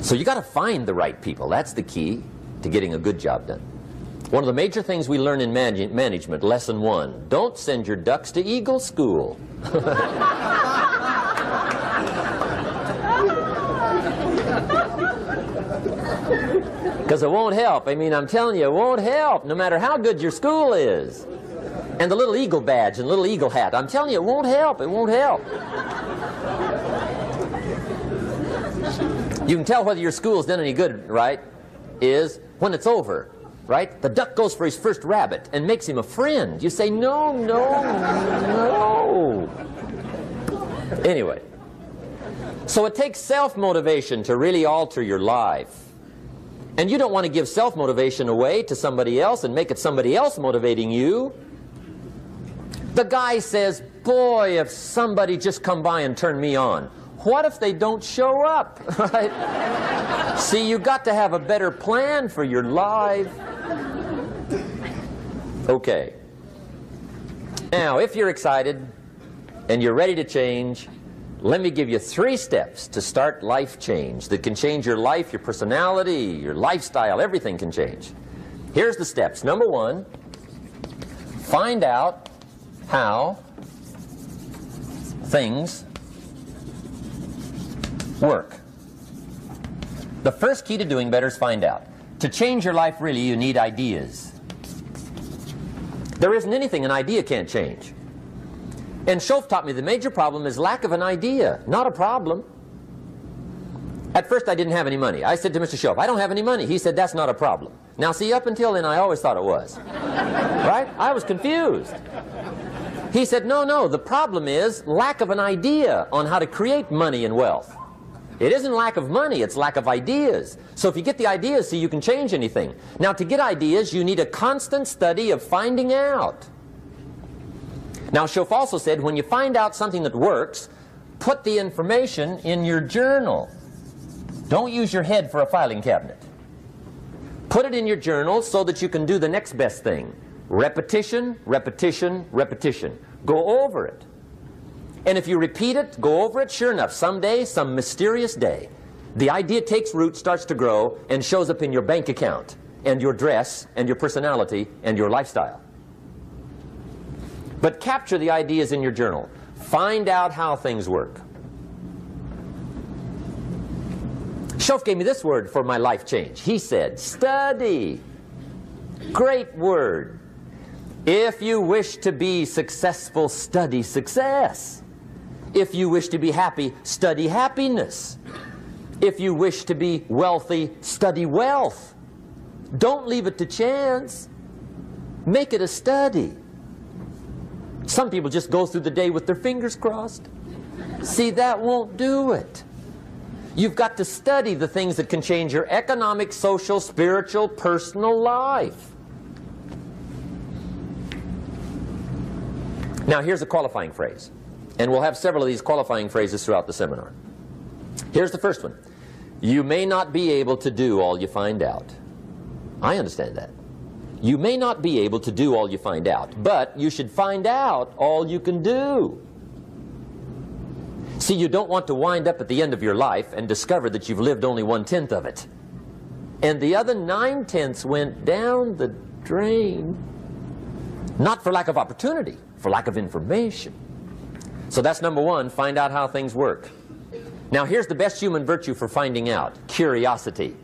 So you got to find the right people. That's the key to getting a good job done. One of the major things we learn in management, lesson 1, don't send your ducks to Eagle School. Because it won't help. I mean, I'm telling you, it won't help, no matter how good your school is. And the little eagle badge and little eagle hat, I'm telling you, it won't help. It won't help. You can tell whether your school's done any good, right, is when it's over, right? The duck goes for his first rabbit and makes him a friend. You say, no, no, no. Anyway, so it takes self-motivation to really alter your life. And you don't want to give self-motivation away to somebody else and make it somebody else motivating you. The guy says, boy, if somebody just come by and turn me on. What if they don't show up? Right? See, you got to have a better plan for your life. Okay. Now, if you're excited and you're ready to change, let me give you 3 steps to start life change that can change your life, your personality, your lifestyle, everything can change. Here's the steps. Number 1, find out how things work. The first key to doing better is find out. To change your life, really, you need ideas. There isn't anything an idea can't change. And Schoaf taught me the major problem is lack of an idea, not a problem. At first I didn't have any money. I said to Mr. Schoaf, I don't have any money. He said, that's not a problem. Now see, up until then I always thought it was. Right? I was confused. He said, no, no, the problem is lack of an idea on how to create money and wealth. It isn't lack of money, it's lack of ideas. So if you get the ideas, see, you can change anything. Now to get ideas, you need a constant study of finding out. Now Schoaf also said, when you find out something that works, put the information in your journal. Don't use your head for a filing cabinet. Put it in your journal so that you can do the next best thing. Repetition, repetition, repetition. Go over it. And if you repeat it, go over it, sure enough, someday, some mysterious day, the idea takes root, starts to grow, and shows up in your bank account, and your dress, and your personality, and your lifestyle. But capture the ideas in your journal. Find out how things work. Schoaf gave me this word for my life change. He said, study. Great word. If you wish to be successful, study success. If you wish to be happy, study happiness. If you wish to be wealthy, study wealth. Don't leave it to chance. Make it a study. Some people just go through the day with their fingers crossed. See, that won't do it. You've got to study the things that can change your economic, social, spiritual, personal life. Now here's a qualifying phrase. And we'll have several of these qualifying phrases throughout the seminar. Here's the first one. You may not be able to do all you find out. I understand that. You may not be able to do all you find out, but you should find out all you can do. See, you don't want to wind up at the end of your life and discover that you've lived only 1/10 of it. And the other 9/10 went down the drain. Not for lack of opportunity, for lack of information. So that's number 1, find out how things work. Now here's the best human virtue for finding out, curiosity.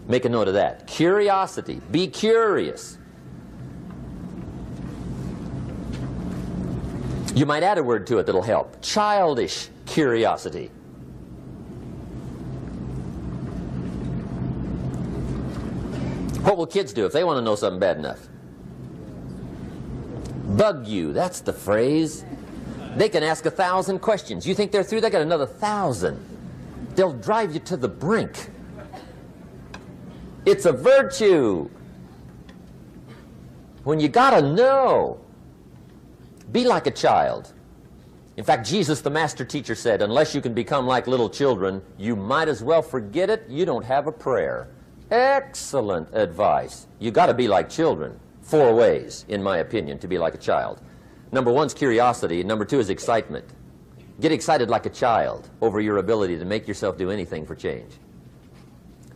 Make a note of that. Curiosity. Be curious. You might add a word to it that'll help. Childish curiosity. What will kids do if they want to know something bad enough? Bug you. That's the phrase. They can ask 1,000 questions. You think they're through? They got another 1,000. They'll drive you to the brink. It's a virtue. when you got to know. Be like a child. In fact, Jesus, the master teacher, said, unless you can become like little children, you might as well forget it. You don't have a prayer. Excellent advice. You got to be like children. 4 ways, in my opinion, to be like a child. Number 1 is curiosity. Number 2 is excitement. Get excited like a child over your ability to make yourself do anything for change.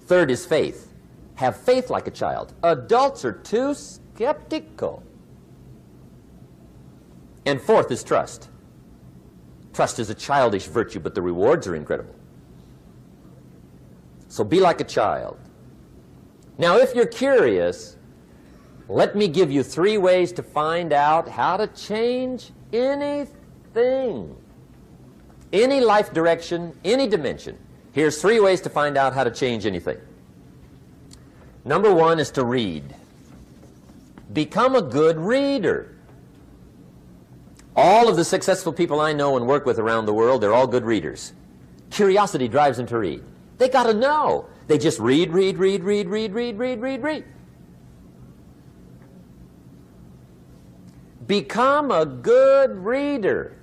3rd is faith. Have faith like a child. Adults are too skeptical. And 4th is trust. Trust is a childish virtue, but the rewards are incredible. So be like a child. Now, if you're curious, let me give you 3 ways to find out how to change anything. Any life direction, any dimension. Here's 3 ways to find out how to change anything. Number 1 is to read. Become a good reader. All of the successful people I know and work with around the world, they're all good readers. Curiosity drives them to read. They got to know. They just read. Become a good reader.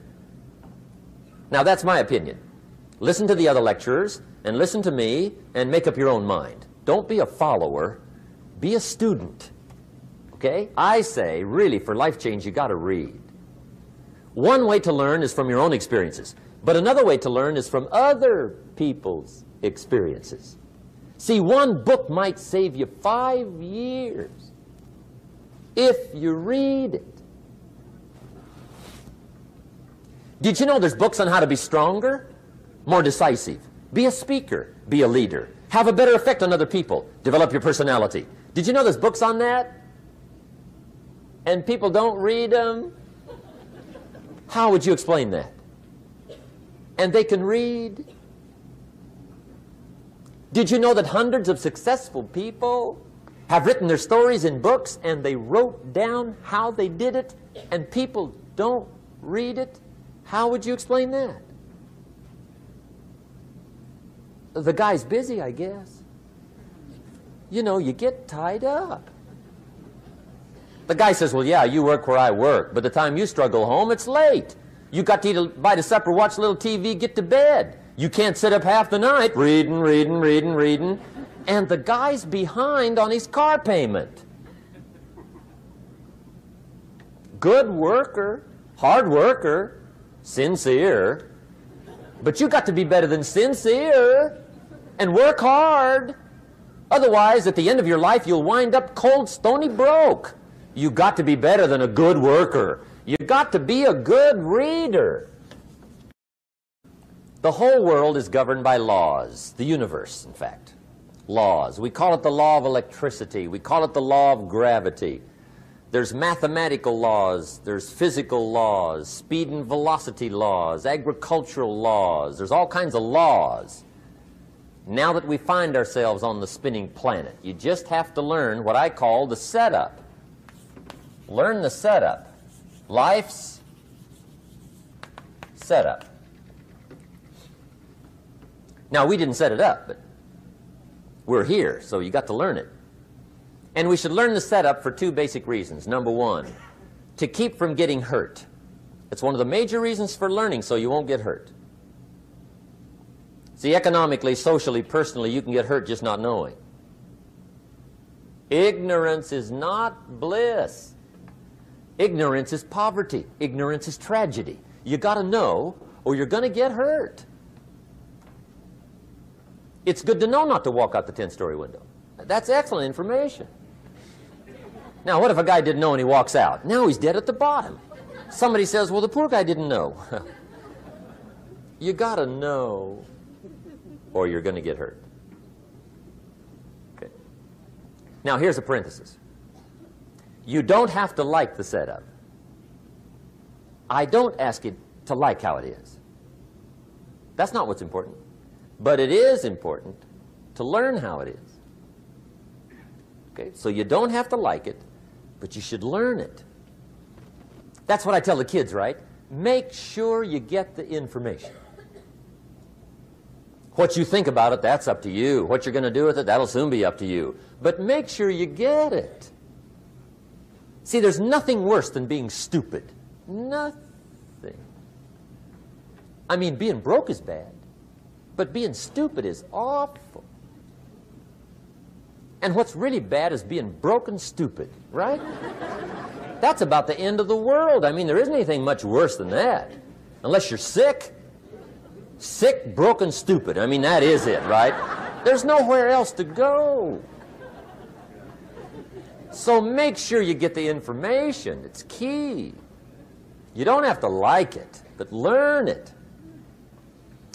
Now, that's my opinion. Listen to the other lecturers and listen to me and make up your own mind. Don't be a follower. Be a student. Okay? I say, really, for life change, you got to read. One way to learn is from your own experiences, but another way to learn is from other people's experiences. See, one book might save you 5 years if you read it. Did you know there's books on how to be stronger, more decisive, be a speaker, be a leader, have a better effect on other people, develop your personality? Did you know there's books on that? And people don't read them? How would you explain that? And they can read. Did you know that hundreds of successful people have written their stories in books and they wrote down how they did it and people don't read it? How would you explain that? The guy's busy, I guess. You know, you get tied up. The guy says, well, yeah, you work where I work. By the time you struggle home, it's late. You got to eat a bite of supper, watch a little TV, get to bed. You can't sit up half the night reading. And the guy's behind on his car payment. Good worker, hard worker, sincere. But you got to be better than sincere and work hard. Otherwise, at the end of your life, you'll wind up cold, stony broke. You got to be better than a good worker. You got to be a good reader. The whole world is governed by laws. The universe, in fact. Laws. We call it the law of electricity. We call it the law of gravity. There's mathematical laws. There's physical laws, speed and velocity laws, agricultural laws. There's all kinds of laws. Now that we find ourselves on the spinning planet, you just have to learn what I call the setup. Learn the setup. Life's setup. Now, we didn't set it up, but we're here, so you got to learn it. And we should learn the setup for 2 basic reasons. Number 1, to keep from getting hurt. It's one of the major reasons for learning, so you won't get hurt. See, economically, socially, personally, you can get hurt just not knowing. Ignorance is not bliss. Ignorance is poverty. Ignorance is tragedy. You got to know or you're going to get hurt. It's good to know not to walk out the 10-story window. That's excellent information. Now, what if a guy didn't know and he walks out? Now he's dead at the bottom. Somebody says, well, the poor guy didn't know. You got to know or you're going to get hurt. Okay. Now, here's a parenthesis. You don't have to like the setup. I don't ask you to like how it is. That's not what's important. But it is important to learn how it is. Okay? So you don't have to like it, but you should learn it. That's what I tell the kids, right? Make sure you get the information. What you think about it, that's up to you. What you're going to do with it, that'll soon be up to you. But make sure you get it. See, there's nothing worse than being stupid. Nothing. I mean, being broke is bad, but being stupid is awful. And what's really bad is being broke and stupid, right? That's about the end of the world. I mean, there isn't anything much worse than that. Unless you're sick. Sick, broken, stupid. I mean, that is it, right? There's nowhere else to go. So make sure you get the information. It's key. You don't have to like it, but learn it.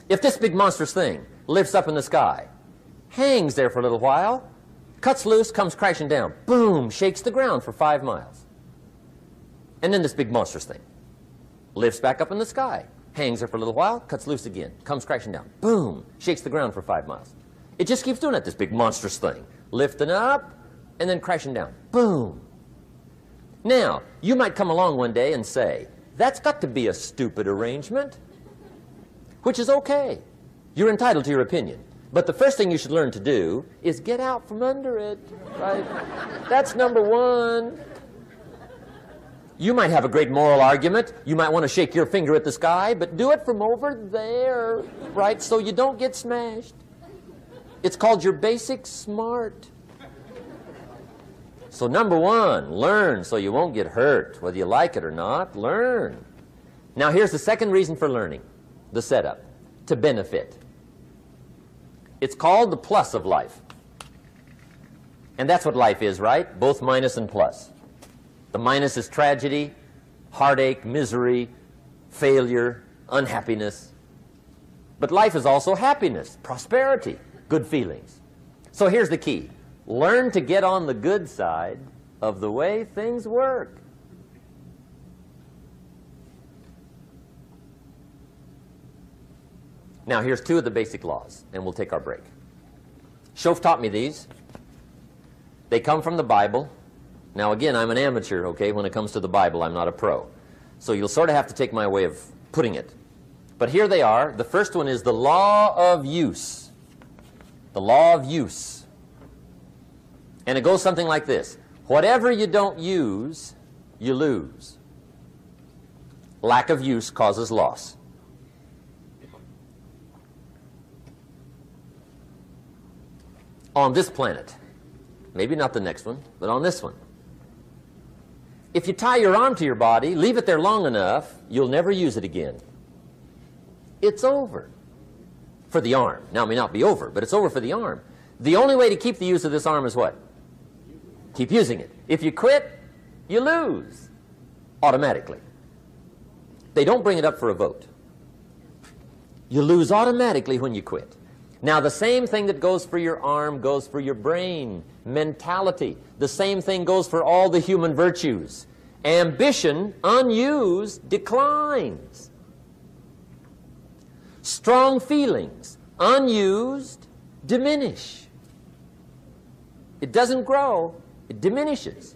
If this big monstrous thing lifts up in the sky, hangs there for a little while, cuts loose, comes crashing down, boom, shakes the ground for 5 miles. And then this big monstrous thing lifts back up in the sky, hangs there for a little while, cuts loose again, comes crashing down, boom, shakes the ground for 5 miles. It just keeps doing it, this big monstrous thing, lifting up and then crashing down, boom. Now, you might come along one day and say, that's got to be a stupid arrangement, which is okay. You're entitled to your opinion. But the first thing you should learn to do is get out from under it, right? That's number one. You might have a great moral argument. You might want to shake your finger at the sky, but do it from over there, right? So you don't get smashed. It's called your basic smart. So number one, learn so you won't get hurt. Whether you like it or not, learn. Now here's the second reason for learning, the setup, to benefit. It's called the plus of life. And that's what life is, right? Both minus and plus. The minus is tragedy, heartache, misery, failure, unhappiness. But life is also happiness, prosperity, good feelings. So here's the key. Learn to get on the good side of the way things work. Now, here's 2 of the basic laws, and we'll take our break. Shof taught me these. They come from the Bible. Now, again, I'm an amateur, okay? When it comes to the Bible, I'm not a pro. So you'll sort of have to take my way of putting it. But here they are. The first one is the law of use. The law of use. And it goes something like this. Whatever you don't use, you lose. Lack of use causes loss. On this planet, maybe not the next one, but on this one, if you tie your arm to your body, leave it there long enough, you'll never use it again. It's over for the arm. Now, it may not be over, but it's over for the arm. The only way to keep the use of this arm is what? Keep using it. If you quit, you lose automatically. They don't bring it up for a vote. You lose automatically when you quit. Now, the same thing that goes for your arm goes for your brain, mentality. The same thing goes for all the human virtues. Ambition, unused, declines. Strong feelings, unused, diminish. It doesn't grow, it diminishes.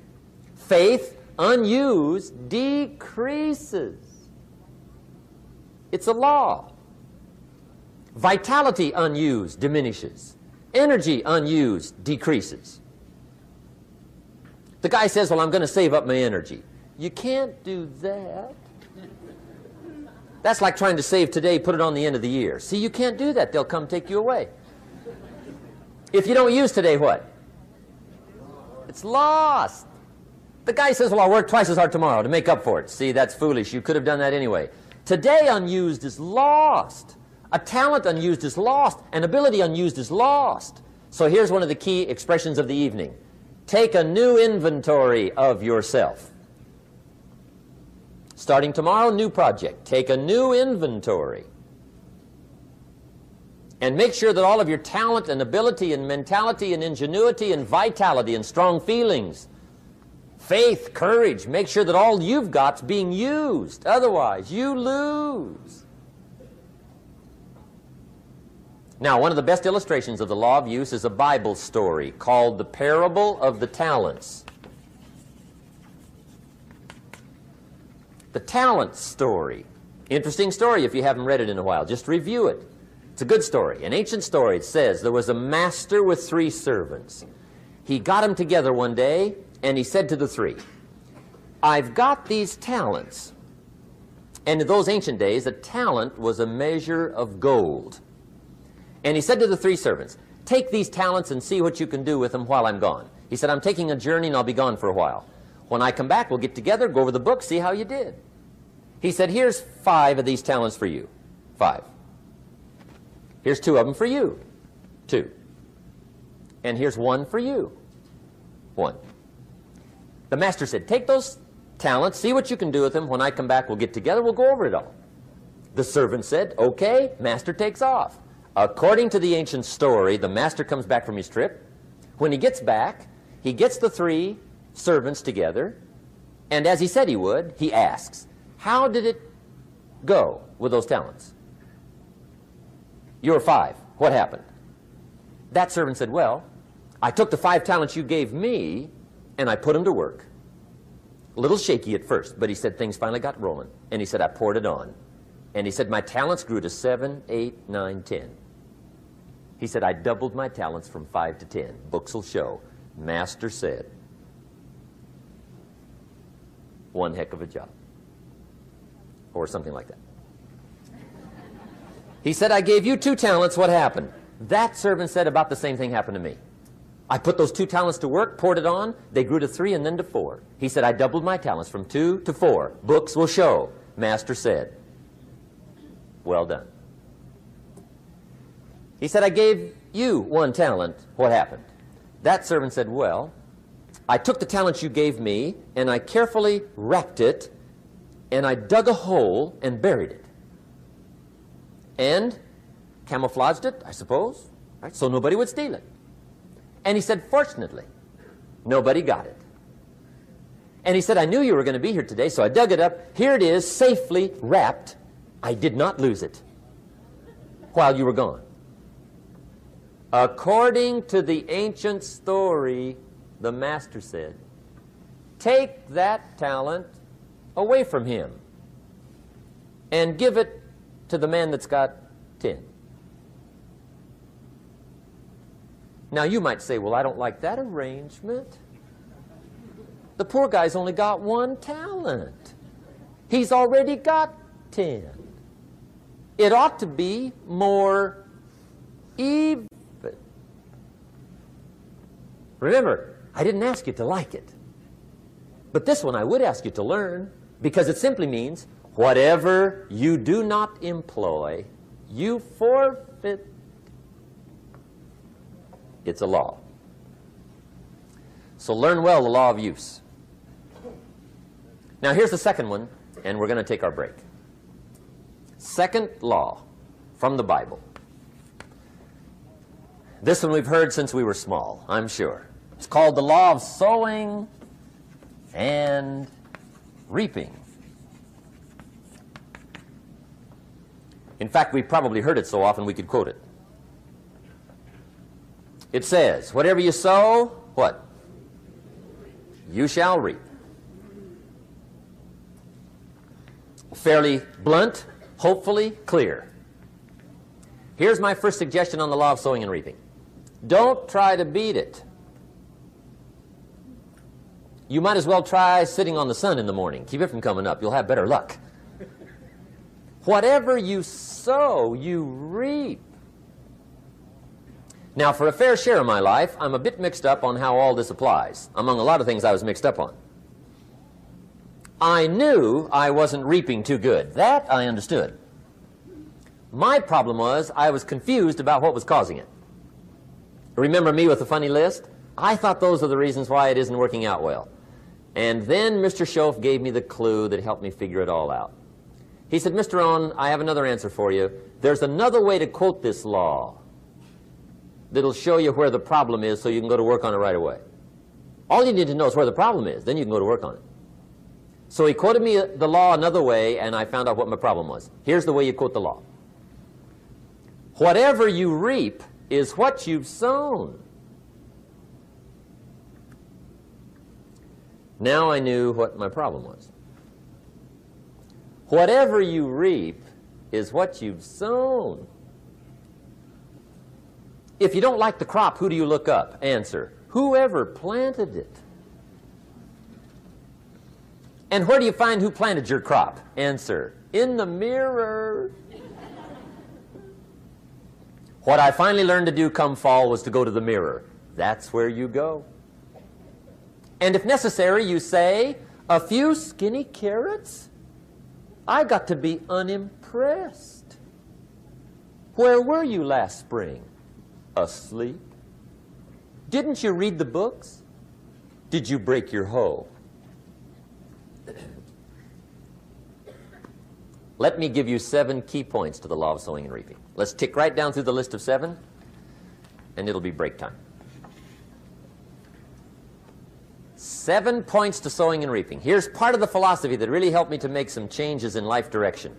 Faith, unused, decreases. It's a law. Vitality unused diminishes. Energy unused decreases. The guy says, well, I'm going to save up my energy. You can't do that. That's like trying to save today, put it on the end of the year. See, you can't do that. They'll come take you away. If you don't use today, what? It's lost. The guy says, well, I'll work twice as hard tomorrow to make up for it. See, that's foolish. You could have done that anyway. Today unused is lost. A talent unused is lost. An ability unused is lost. So here's one of the key expressions of the evening. Take a new inventory of yourself. Starting tomorrow, new project. Take a new inventory. And make sure that all of your talent and ability and mentality and ingenuity and vitality and strong feelings, faith, courage, make sure that all you've got's being used. Otherwise, you lose. Now, one of the best illustrations of the law of use is a Bible story called the Parable of the Talents. The Talents story. Interesting story if you haven't read it in a while. Just review it. It's a good story. An ancient story. It says there was a master with 3 servants. He got them together one day and he said to the 3, I've got these talents. And in those ancient days, a talent was a measure of gold. And he said to the 3 servants, take these talents and see what you can do with them while I'm gone. He said, I'm taking a journey and I'll be gone for a while. When I come back, we'll get together, go over the book, see how you did. He said, here's 5 of these talents for you. 5. Here's 2 of them for you. 2. And here's 1 for you. 1. The master said, take those talents, see what you can do with them. When I come back, we'll get together, we'll go over it all. The servant said, okay, master takes off. According to the ancient story, the master comes back from his trip. When he gets back, he gets the 3 servants together, and as he said he would, he asks, how did it go with those talents? You were 5. What happened? That servant said, well, I took the 5 talents you gave me, and I put them to work. A little shaky at first, but he said things finally got rolling. And he said, I poured it on. And he said, my talents grew to 7, 8, 9, 10. He said, I doubled my talents from 5 to 10. Books will show. Master said, one heck of a job. Or something like that. He said, I gave you 2 talents. What happened? That servant said, about the same thing happened to me. I put those 2 talents to work, poured it on. They grew to 3 and then to 4. He said, I doubled my talents from 2 to 4. Books will show. Master said, well done. He said, I gave you 1 talent. What happened? That servant said, well, I took the talent you gave me, and I carefully wrapped it, and I dug a hole and buried it. And camouflaged it, I suppose, right? So nobody would steal it. And he said, fortunately, nobody got it. And he said, I knew you were going to be here today, so I dug it up. Here it is, safely wrapped. I did not lose it while you were gone. According to the ancient story, the master said, take that talent away from him and give it to the man that's got 10. Now you might say, well, I don't like that arrangement. The poor guy's only got 1 talent. He's already got 10. It ought to be more even. Remember, I didn't ask you to like it. But this one I would ask you to learn, because it simply means whatever you do not employ, you forfeit. It's a law. So learn well the law of use. Now here's the second one, and we're going to take our break. Second law from the Bible. This one we've heard since we were small, I'm sure. It's called the law of sowing and reaping. In fact, we've probably heard it so often we could quote it. It says, whatever you sow, what? You shall reap. Fairly blunt, hopefully clear. Here's my first suggestion on the law of sowing and reaping. Don't try to beat it. You might as well try sitting on the sun in the morning. Keep it from coming up. You'll have better luck. Whatever you sow, you reap. Now, for a fair share of my life, I'm a bit mixed up on how all this applies. Among a lot of things I was mixed up on. I knew I wasn't reaping too good. That I understood. My problem was I was confused about what was causing it. Remember me with the funny list? I thought those are the reasons why it isn't working out well. And then Mr. Schoaf gave me the clue that helped me figure it all out. He said, Mr. Owen, I have another answer for you. There's another way to quote this law that'll show you where the problem is so you can go to work on it right away. All you need to know is where the problem is. Then you can go to work on it. So he quoted me the law another way, and I found out what my problem was. Here's the way you quote the law. Whatever you reap is what you've sown. Now I knew what my problem was. Whatever you reap is what you've sown. If you don't like the crop, who do you look up? Answer, whoever planted it. And where do you find who planted your crop? Answer, in the mirror. What I finally learned to do come fall was to go to the mirror. That's where you go. And if necessary, you say, a few skinny carrots? I got to be unimpressed. Where were you last spring? Asleep. Didn't you read the books? Did you break your hoe? Let me give you 7 key points to the law of sowing and reaping. Let's tick right down through the list of 7, and it'll be break time. 7 points to sowing and reaping. Here's part of the philosophy that really helped me to make some changes in life direction.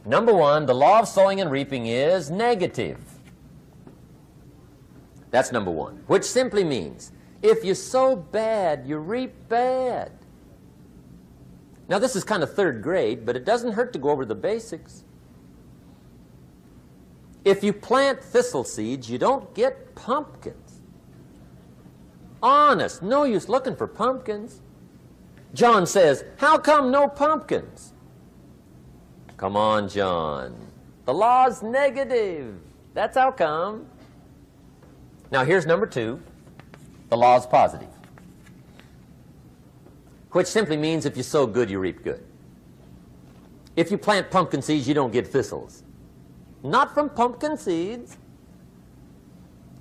Number 1, the law of sowing and reaping is negative. That's number 1, which simply means if you sow bad, you reap bad. Now, this is kind of 3rd grade, but it doesn't hurt to go over the basics. If you plant thistle seeds, you don't get pumpkins. Honest, no use looking for pumpkins. John says, how come no pumpkins? Come on, John. The law's negative. That's how come. Now, here's number 2. The law's positive, which simply means if you sow good, you reap good. If you plant pumpkin seeds, you don't get thistles. Not from pumpkin seeds.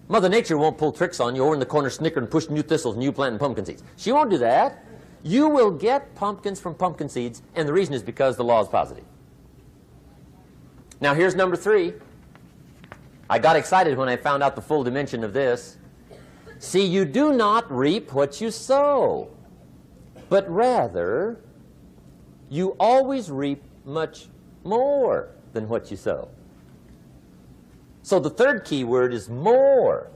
Mother Nature won't pull tricks on you over in the corner snickering, pushing you thistles and you planting pumpkin seeds. She won't do that. You will get pumpkins from pumpkin seeds, and the reason is because the law is positive. Now, here's number 3. I got excited when I found out the full dimension of this. See, you do not reap what you sow, but rather, you always reap much more than what you sow. So the 3rd key word is more.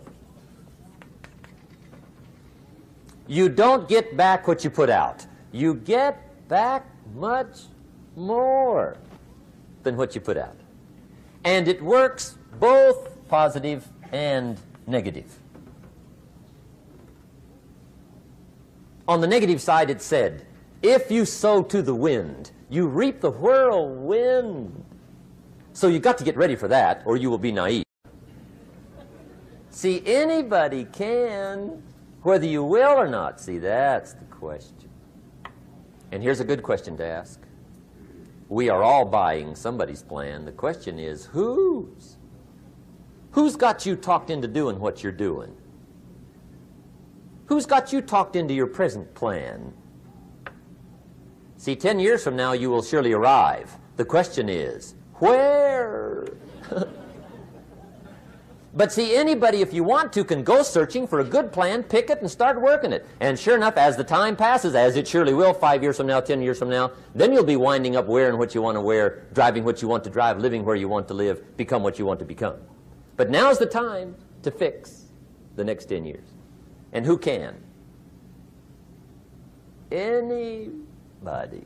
You don't get back what you put out. You get back much more than what you put out. And it works both positive and negative. On the negative side, it said, if you sow to the wind, you reap the whirlwind. So you've got to get ready for that, or you will be naive. See, anybody can, whether you will or not. See, that's the question. And here's a good question to ask. We are all buying somebody's plan. The question is, whose? Who's got you talked into doing what you're doing? Who's got you talked into your present plan? See, 10 years from now, you will surely arrive. The question is, where? But see, anybody, if you want to, can go searching for a good plan, pick it, and start working it. And sure enough, as the time passes, as it surely will 5 years from now, 10 years from now, then you'll be winding up wearing what you want to wear, driving what you want to drive, living where you want to live, become what you want to become. But now's the time to fix the next 10 years. And who can? Anybody.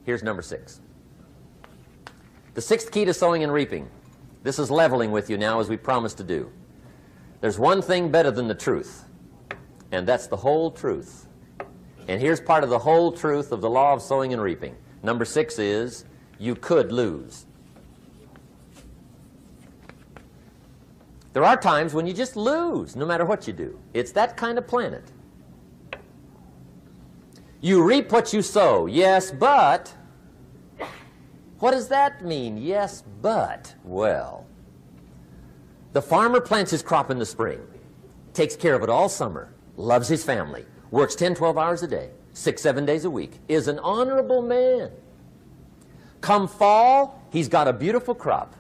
Here's number 6. The 6th key to sowing and reaping. This is leveling with you now, as we promised to do. There's one thing better than the truth, and that's the whole truth. And here's part of the whole truth of the law of sowing and reaping. Number 6 is, you could lose. There are times when you just lose, no matter what you do. It's that kind of planet. You reap what you sow. Yes, but... what does that mean? Yes, but... well, the farmer plants his crop in the spring, takes care of it all summer, loves his family, works 10, 12 hours a day, 6, 7 days a week, is an honorable man. Come fall, he's got a beautiful crop,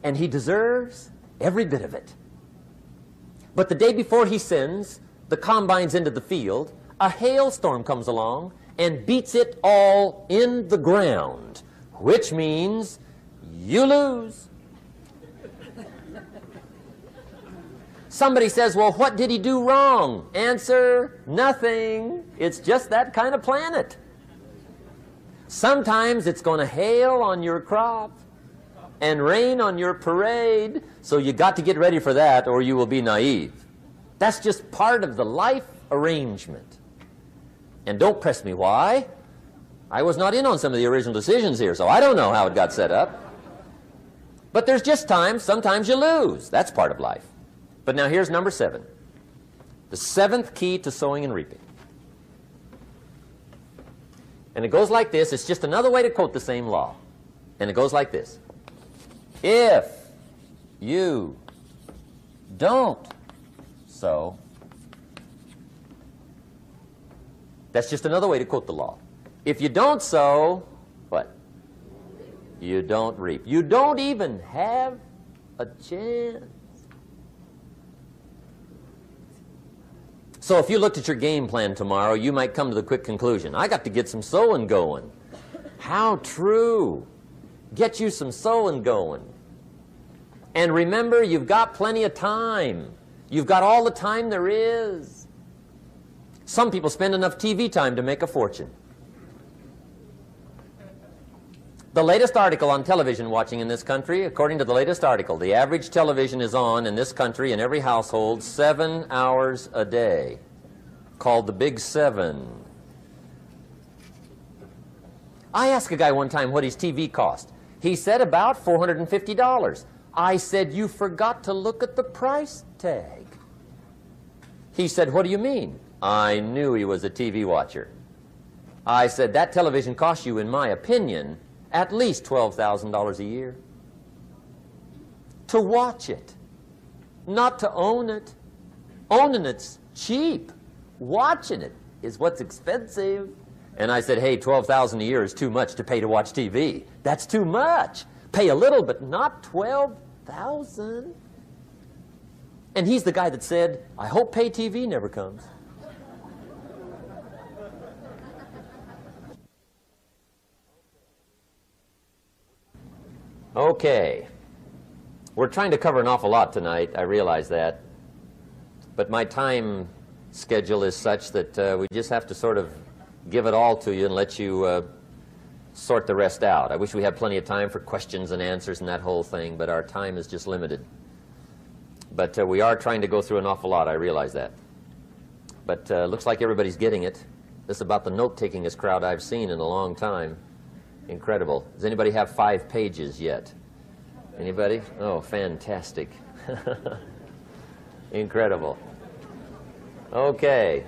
and he deserves every bit of it. But the day before he sends the combines into the field, a hailstorm comes along and beats it all in the ground, which means you lose. Somebody says, well, what did he do wrong? Answer, nothing. It's just that kind of planet. Sometimes it's going to hail on your crop and rain on your parade, so you got to get ready for that or you will be naive. That's just part of the life arrangement. And don't press me why. I was not in on some of the original decisions here, so I don't know how it got set up. But there's just times, sometimes you lose. That's part of life. But now here's number 7. The 7th key to sowing and reaping. And it goes like this. It's just another way to quote the same law. And it goes like this. If you don't sow, that's just another way to quote the law. If you don't sow, what? You don't reap. You don't even have a chance. So if you looked at your game plan tomorrow, you might come to the quick conclusion, I got to get some sowing going. How true. Get you some sowing going. And remember, you've got plenty of time. You've got all the time there is. Some people spend enough TV time to make a fortune. The latest article on television watching in this country, according to the latest article, the average television is on in this country in every household 7 hours a day, called the Big 7. I asked a guy one time what his TV cost. He said about $450. I said, you forgot to look at the price tag. He said, what do you mean? I knew he was a TV watcher. I said, that television costs you, in my opinion, at least $12,000 a year. To watch it, not to own it. Owning it's cheap. Watching it is what's expensive. And I said, hey, $12,000 a year is too much to pay to watch TV. That's too much. Pay a little, but not $12,000. And he's the guy that said, I hope pay TV never comes. Okay. We're trying to cover an awful lot tonight. I realize that. But my time schedule is such that we just have to sort of give it all to you and let you sort the rest out. I wish we had plenty of time for questions and answers and that whole thing, but our time is just limited. But we are trying to go through an awful lot. I realize that. But looks like everybody's getting it. This is about the note-takingest crowd I've seen in a long time. Incredible. Does anybody have 5 pages yet? Anybody? Oh, fantastic. Incredible. Okay.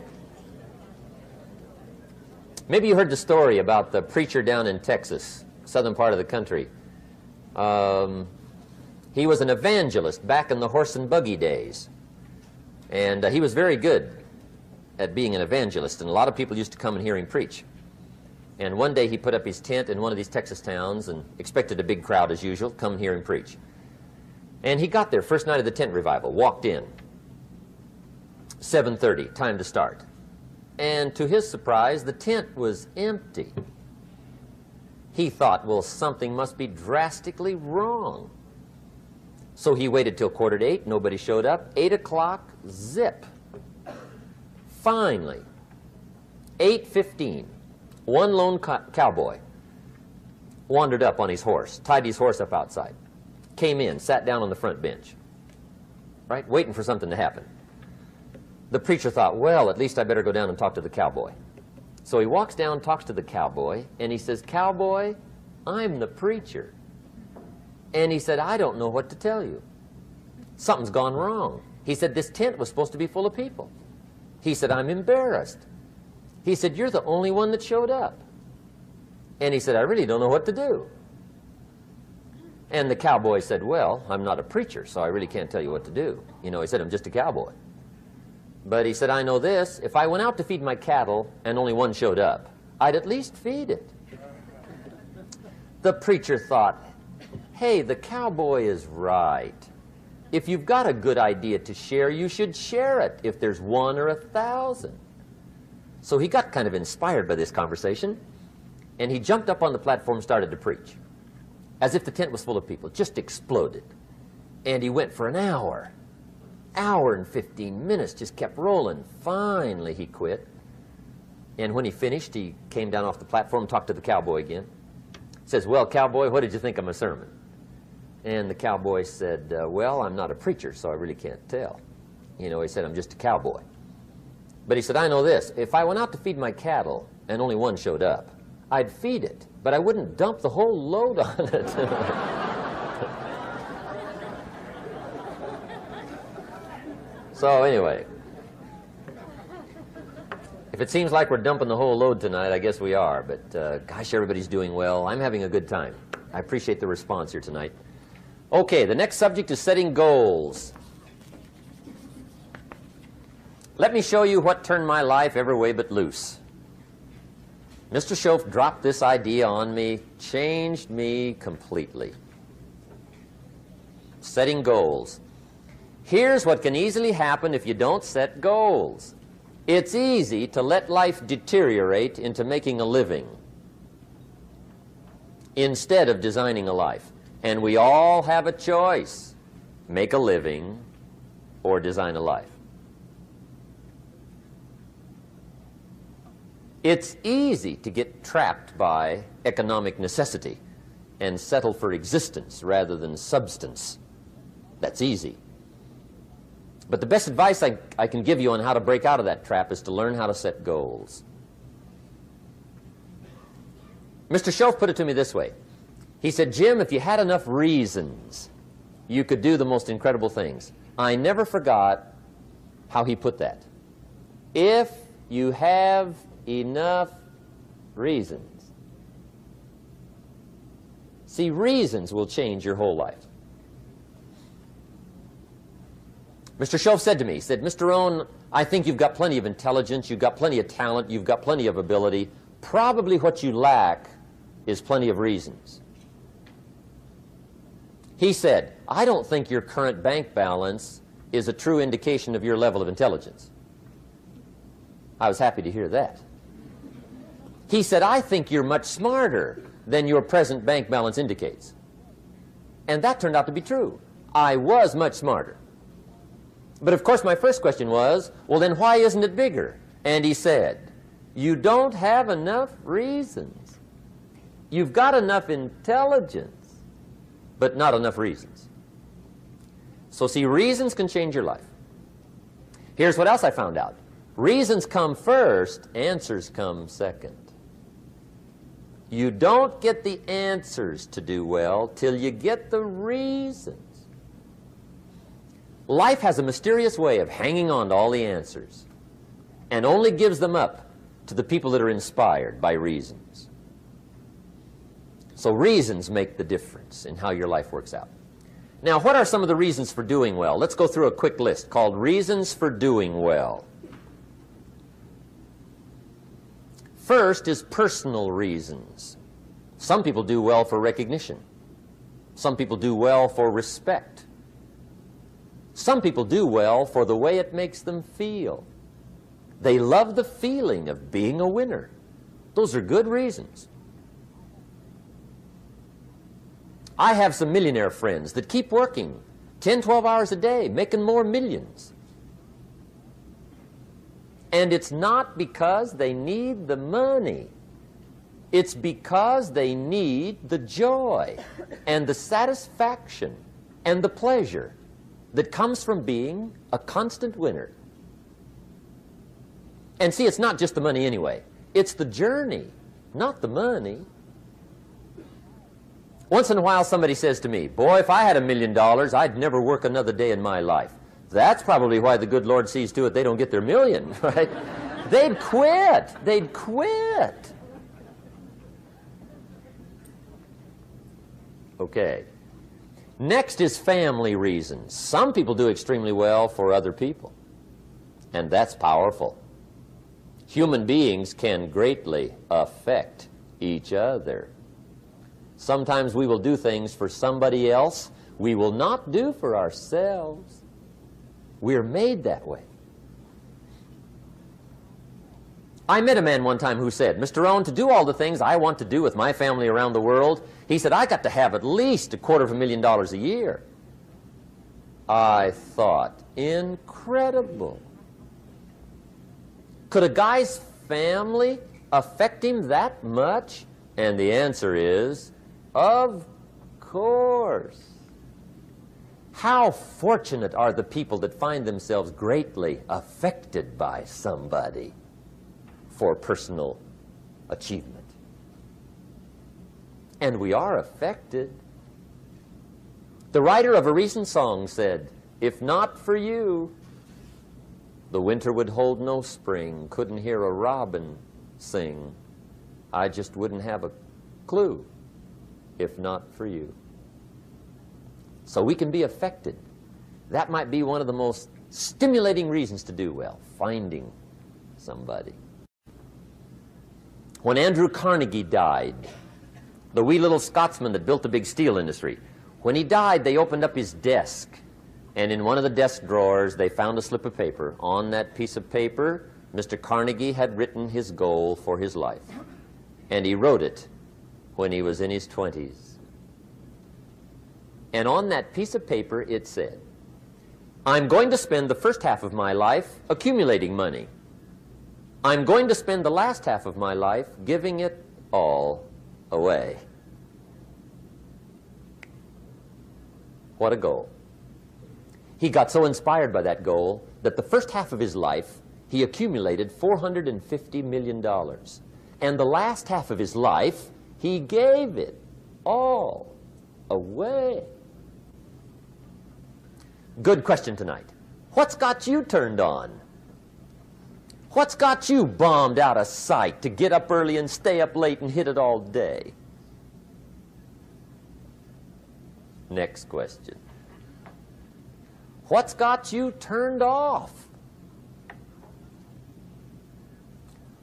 Maybe you heard the story about the preacher down in Texas, southern part of the country. He was an evangelist back in the horse and buggy days. And he was very good at being an evangelist, and a lot of people used to come and hear him preach. And one day he put up his tent in one of these Texas towns and expected a big crowd as usual, come and hear him preach. And he got there, first night of the tent revival, walked in. 7:30, time to start. And to his surprise, the tent was empty. He thought, well, something must be drastically wrong. So he waited till 7:45, nobody showed up. 8 o'clock, zip. Finally, 8:15. One lone cowboy wandered up on his horse, tied his horse up outside, came in, sat down on the front bench, right, waiting for something to happen. The preacher thought, well, at least I better go down and talk to the cowboy. So he walks down, talks to the cowboy, and he says, cowboy, I'm the preacher. And he said, I don't know what to tell you. Something's gone wrong. He said, this tent was supposed to be full of people. He said, I'm embarrassed. He said, you're the only one that showed up. And he said, I really don't know what to do. And the cowboy said, well, I'm not a preacher, so I really can't tell you what to do. You know, he said, I'm just a cowboy. But he said, I know this, if I went out to feed my cattle and only one showed up, I'd at least feed it. The preacher thought, hey, the cowboy is right. If you've got a good idea to share, you should share it, if there's 1 or 1,000. So he got kind of inspired by this conversation, and he jumped up on the platform and started to preach, as if the tent was full of people, just exploded. And he went for an hour and 15 minutes, just kept rolling. Finally, he quit. And when he finished, he came down off the platform, talked to the cowboy again. Says, well, cowboy, what did you think of my sermon? And the cowboy said, well, I'm not a preacher, so I really can't tell. You know, he said, I'm just a cowboy. But he said, I know this. If I went out to feed my cattle and only one showed up, I'd feed it, but I wouldn't dump the whole load on it. So anyway, if it seems like we're dumping the whole load tonight, I guess we are. But gosh, everybody's doing well. I'm having a good time. I appreciate the response here tonight. Okay, the next subject is setting goals. Let me show you what turned my life every way but loose. Mr. Schoaf dropped this idea on me, changed me completely. Setting goals. Here's what can easily happen if you don't set goals. It's easy to let life deteriorate into making a living instead of designing a life. And we all have a choice: make a living or design a life. It's easy to get trapped by economic necessity and settle for existence rather than substance. That's easy. But the best advice I can give you on how to break out of that trap is to learn how to set goals. Mr. Schoaf put it to me this way. He said, Jim, if you had enough reasons, you could do the most incredible things. I never forgot how he put that. If you have enough reasons. See, reasons will change your whole life. Mr. Schoaf said to me, he said, Mr. Rohn, I think you've got plenty of intelligence, you've got plenty of talent, you've got plenty of ability. Probably what you lack is plenty of reasons. He said, I don't think your current bank balance is a true indication of your level of intelligence. I was happy to hear that. He said, I think you're much smarter than your present bank balance indicates. And that turned out to be true. I was much smarter. But of course my first question was, well then why isn't it bigger? And he said, you don't have enough reasons. You've got enough intelligence, but not enough reasons. So see, reasons can change your life. Here's what else I found out. Reasons come first, answers come second. You don't get the answers to do well till you get the reasons. Life has a mysterious way of hanging on to all the answers and only gives them up to the people that are inspired by reasons. So reasons make the difference in how your life works out. Now, what are some of the reasons for doing well? Let's go through a quick list called Reasons for Doing Well. First is personal reasons. Some people do well for recognition. Some people do well for respect. Some people do well for the way it makes them feel. They love the feeling of being a winner. Those are good reasons. I have some millionaire friends that keep working 10, 12 hours a day, making more millions. And it's not because they need the money. It's because they need the joy and the satisfaction and the pleasure that comes from being a constant winner. And see, it's not just the money anyway. It's the journey, not the money. Once in a while somebody says to me, boy, if I had $1 million, I'd never work another day in my life. That's probably why the good Lord sees to it they don't get their million, right? They'd quit. They'd quit. Okay. Next is family reasons. Some people do extremely well for other people, and that's powerful. Human beings can greatly affect each other. Sometimes we will do things for somebody else we will not do for ourselves. We're made that way. I met a man one time who said, Mr. Rohn, to do all the things I want to do with my family around the world, he said, I got to have at least $250,000 a year. I thought, incredible. Could a guy's family affect him that much? And the answer is, of course. How fortunate are the people that find themselves greatly affected by somebody for personal achievement. And we are affected. The writer of a recent song said, "If not for you, the winter would hold no spring, couldn't hear a robin sing. I just wouldn't have a clue if not for you." So we can be affected. That might be one of the most stimulating reasons to do well, finding somebody. When Andrew Carnegie died, the wee little Scotsman that built the big steel industry, when he died, they opened up his desk, and in one of the desk drawers, they found a slip of paper. On that piece of paper, Mr. Carnegie had written his goal for his life, and he wrote it when he was in his 20s. And on that piece of paper, it said, "I'm going to spend the first half of my life accumulating money. I'm going to spend the last half of my life giving it all away." What a goal. He got so inspired by that goal that the first half of his life, he accumulated $450 million. And the last half of his life, he gave it all away. Good question tonight. What's got you turned on? What's got you bombed out of sight to get up early and stay up late and hit it all day? Next question. What's got you turned off?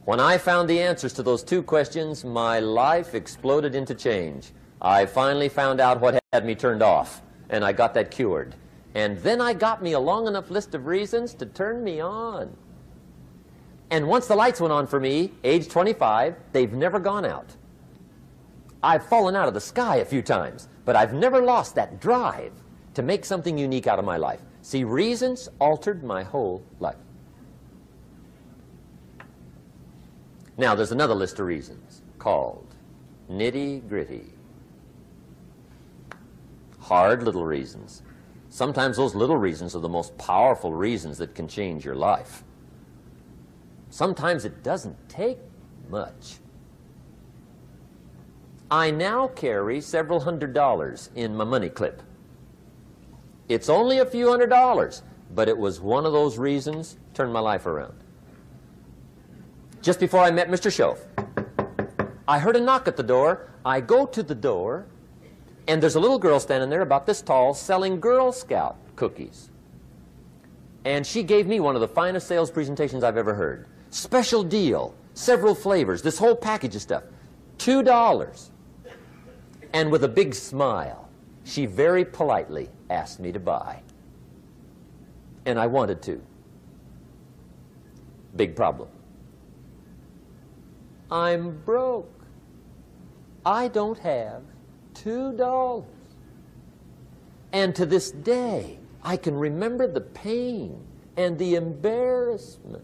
When I found the answers to those two questions, my life exploded into change. I finally found out what had me turned off, and I got that cured. And then I got me a long enough list of reasons to turn me on. And once the lights went on for me, age 25, they've never gone out. I've fallen out of the sky a few times, but I've never lost that drive to make something unique out of my life. See, reasons altered my whole life. Now, there's another list of reasons called nitty-gritty. Hard little reasons. Sometimes those little reasons are the most powerful reasons that can change your life. Sometimes it doesn't take much. I now carry several $100s in my money clip. It's only a few $100s, but it was one of those reasons turned my life around. Just before I met Mr. Schoaf, I heard a knock at the door. I go to the door, and there's a little girl standing there about this tall selling Girl Scout cookies. And she gave me one of the finest sales presentations I've ever heard. Special deal, several flavors, this whole package of stuff, $2. And with a big smile, she very politely asked me to buy. And I wanted to. Big problem. I'm broke. I don't have $2. And to this day, I can remember the pain and the embarrassment.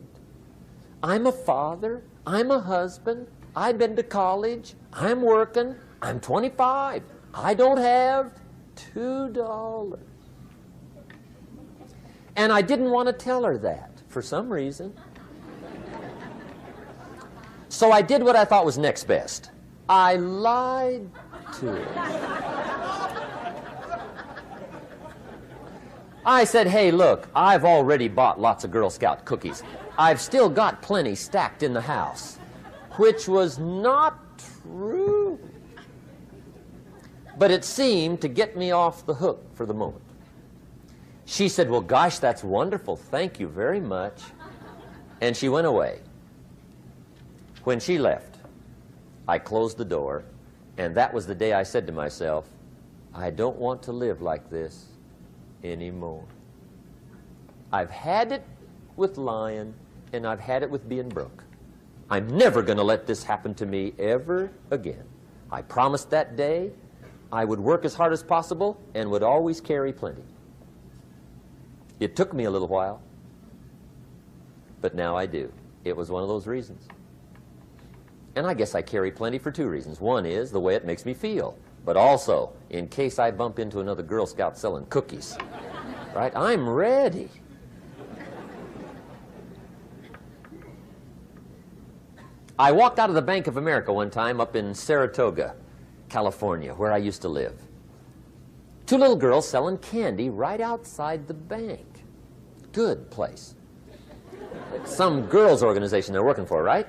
I'm a father. I'm a husband. I've been to college. I'm working. I'm 25. I don't have $2. And I didn't want to tell her that for some reason. So I did what I thought was next best. I lied to her. I said, "Hey, look, I've already bought lots of Girl Scout cookies. I've still got plenty stacked in the house," which was not true. But it seemed to get me off the hook for the moment. She said, "Well, gosh, that's wonderful. Thank you very much." And she went away. When she left, I closed the door, and that was the day I said to myself, I don't want to live like this anymore. I've had it with lying, and I've had it with being broke. I'm never going to let this happen to me ever again. I promised that day I would work as hard as possible and would always carry plenty. It took me a little while, but now I do. It was one of those reasons. And I guess I carry plenty for two reasons. One is the way it makes me feel, but also in case I bump into another Girl Scout selling cookies. Right? I'm ready. I walked out of the Bank of America one time up in Saratoga, California, where I used to live. Two little girls selling candy right outside the bank. Good place. Some girls' organization they're working for, right?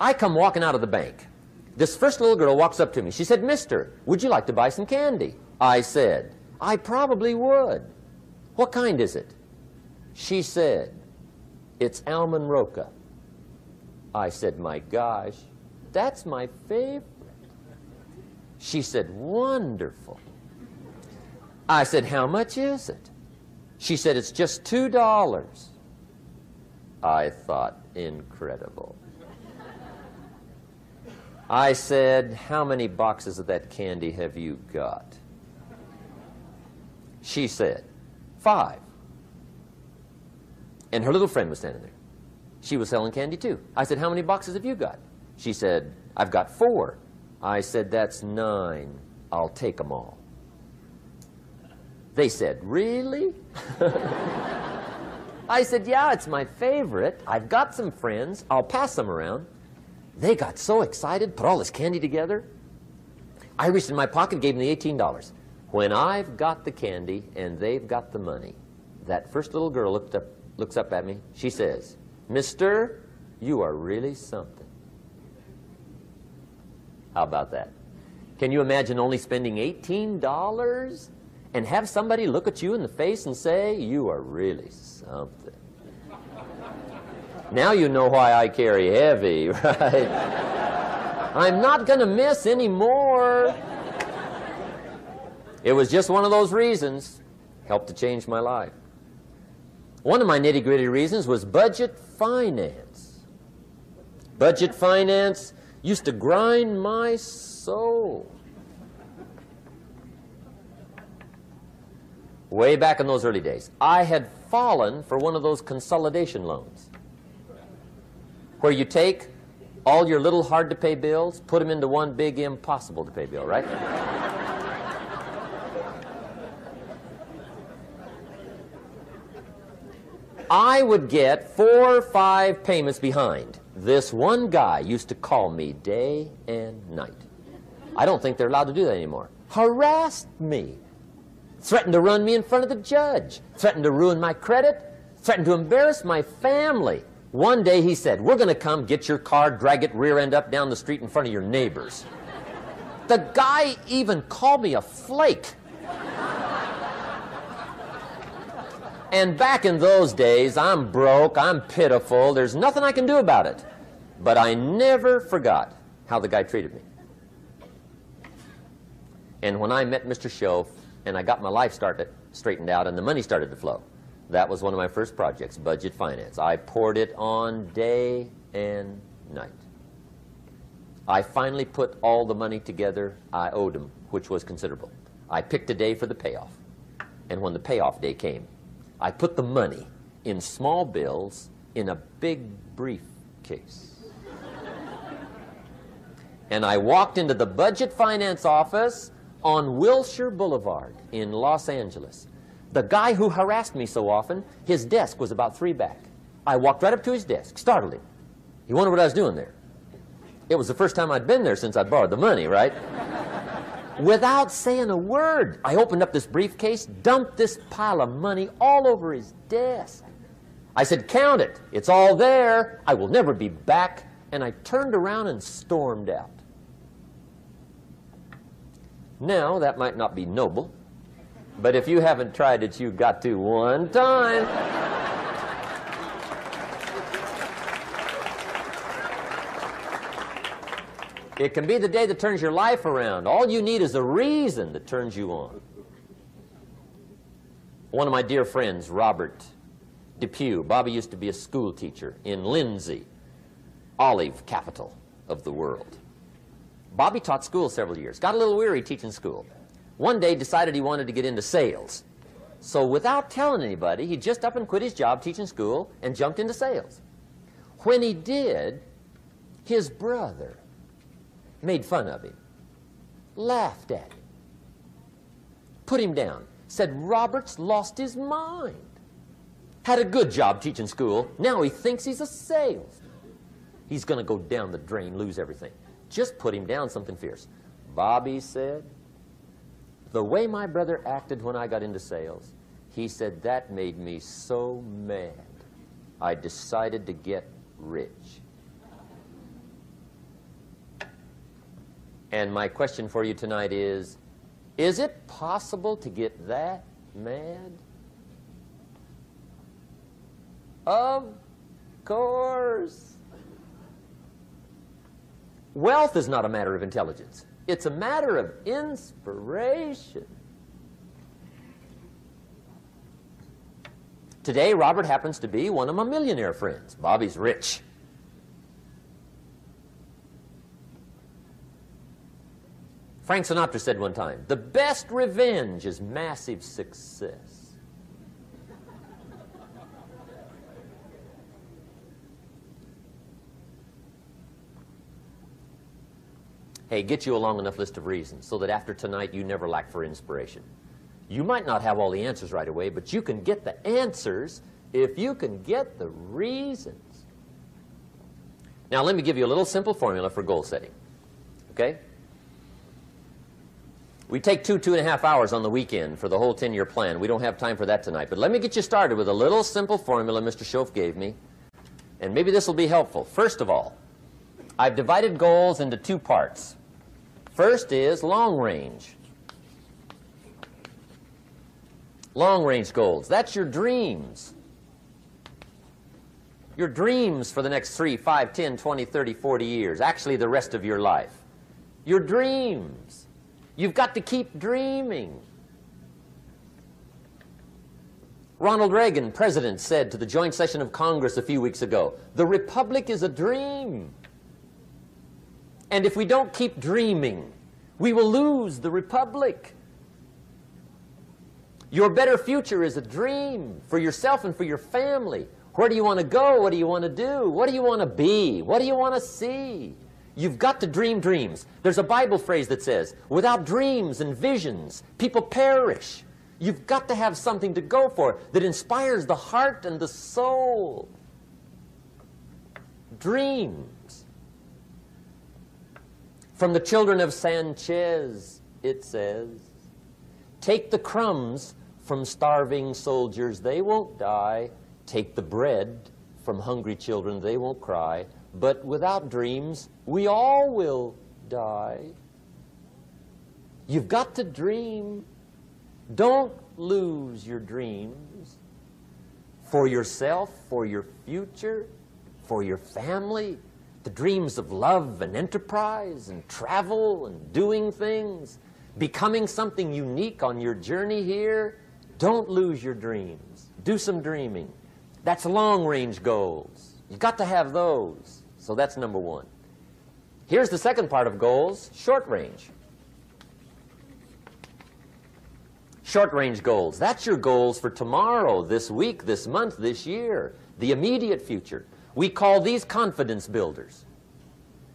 I come walking out of the bank. This first little girl walks up to me. She said, "Mister, would you like to buy some candy?" I said, "I probably would." "What kind is it?" She said, "It's almond roca." I said, "My gosh, that's my favorite." She said, "Wonderful." I said, "How much is it?" She said, "It's just $2. I thought, incredible. I said, "How many boxes of that candy have you got?" She said, 5. And her little friend was standing there. She was selling candy too. I said, "How many boxes have you got?" She said, "I've got 4. I said, "That's 9. I'll take them all." They said, "Really?" I said, "Yeah, it's my favorite. I've got some friends. I'll pass them around." They got so excited, put all this candy together. I reached in my pocket, gave them the $18. When I've got the candy and they've got the money, that first little girl looks up at me. She says, "Mister, you are really something." How about that? Can you imagine only spending $18 and have somebody look at you in the face and say, "You are really something"? Now you know why I carry heavy, right? I'm not going to miss anymore. It was just one of those reasons. Helped to change my life. One of my nitty-gritty reasons was budget finance. Budget finance used to grind my soul. Way back in those early days, I had fallen for one of those consolidation loans, where you take all your little hard-to-pay bills, put them into one big impossible-to-pay bill, right? I would get 4 or 5 payments behind. This one guy used to call me day and night. I don't think they're allowed to do that anymore. Harassed me. Threatened to run me in front of the judge. Threatened to ruin my credit. Threatened to embarrass my family. One day he said, "We're going to come get your car, drag it rear end up down the street in front of your neighbors." The guy even called me a flake. And back in those days, I'm broke, I'm pitiful, there's nothing I can do about it. But I never forgot how the guy treated me. And when I met Mr. Schoaf and I got my life straightened out and the money started to flow, that was one of my first projects, budget finance. I poured it on day and night. I finally put all the money together I owed him, which was considerable. I picked a day for the payoff. And when the payoff day came, I put the money in small bills in a big briefcase. And I walked into the budget finance office on Wilshire Boulevard in Los Angeles. The guy who harassed me so often, his desk was about 3 back. I walked right up to his desk, startled him. He wondered what I was doing there. It was the first time I'd been there since I'd borrowed the money, right? Without saying a word, I opened up this briefcase, dumped this pile of money all over his desk. I said, "Count it. It's all there. I will never be back." And I turned around and stormed out. Now, that might not be noble, but if you haven't tried it, you've got to one time. It can be the day that turns your life around. All you need is a reason that turns you on. One of my dear friends, Robert Depew, Bobby used to be a school teacher in Lindsay, olive capital of the world. Bobby taught school several years, got a little weary teaching school. One day decided he wanted to get into sales. So without telling anybody, he just up and quit his job teaching school and jumped into sales. When he did, His brother made fun of him, laughed at him, put him down, said Robert's lost his mind. Had a good job teaching school. Now he thinks he's a salesman. He's going to go down the drain, lose everything. Just put him down something fierce. Bobby said, the way my brother acted when I got into sales, he said that made me so mad, I decided to get rich. And my question for you tonight is it possible to get that mad? Of course. Wealth is not a matter of intelligence. It's a matter of inspiration. Today, Robert happens to be one of my millionaire friends. Bobby's rich. Frank Sinatra said one time, the best revenge is massive success. Hey, get you a long enough list of reasons so that after tonight you never lack for inspiration. You might not have all the answers right away, but you can get the answers if you can get the reasons. Now, let me give you a little simple formula for goal setting. Okay? We take 2.5 hours on the weekend for the whole 10-year plan. We don't have time for that tonight. But let me get you started with a little simple formula Mr. Schoaf gave me. And maybe this will be helpful. First of all, I've divided goals into two parts. First is long range. Long range goals. That's your dreams. Your dreams for the next 3, 5, 10, 20, 30, 40 years. Actually, the rest of your life. Your dreams. You've got to keep dreaming. Ronald Reagan, president, said to the joint session of Congress a few weeks ago, the Republic is a dream. And if we don't keep dreaming, we will lose the Republic. Your better future is a dream for yourself and for your family. Where do you want to go? What do you want to do? What do you want to be? What do you want to see? You've got to dream dreams. There's a Bible phrase that says, without dreams and visions, people perish. You've got to have something to go for that inspires the heart and the soul. Dreams. From the children of Sanchez, it says, take the crumbs from starving soldiers, they won't die. Take the bread from hungry children, they won't cry. But without dreams, we all will die. You've got to dream. Don't lose your dreams for yourself, for your future, for your family. The dreams of love and enterprise and travel and doing things, becoming something unique on your journey here. Don't lose your dreams. Do some dreaming. That's long-range goals. You've got to have those. So that's number one. Here's the second part of goals, short range. Short-range goals. That's your goals for tomorrow, this week, this month, this year, the immediate future. We call these confidence builders.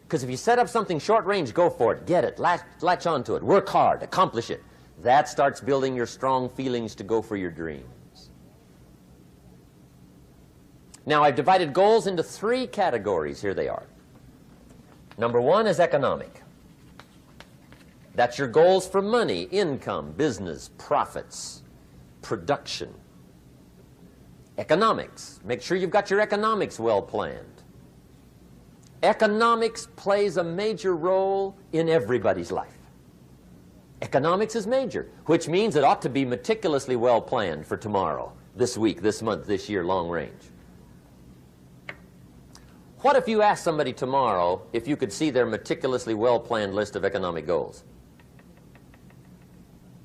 Because if you set up something short-range, go for it, get it, latch onto it, work hard, accomplish it. That starts building your strong feelings to go for your dreams. Now, I've divided goals into 3 categories. Here they are. Number 1 is economic. That's your goals for money, income, business, profits, production. Economics. Make sure you've got your economics well planned. Economics plays a major role in everybody's life. Economics is major, which means it ought to be meticulously well planned for tomorrow, this week, this month, this year, long range. What if you asked somebody tomorrow if you could see their meticulously well-planned list of economic goals?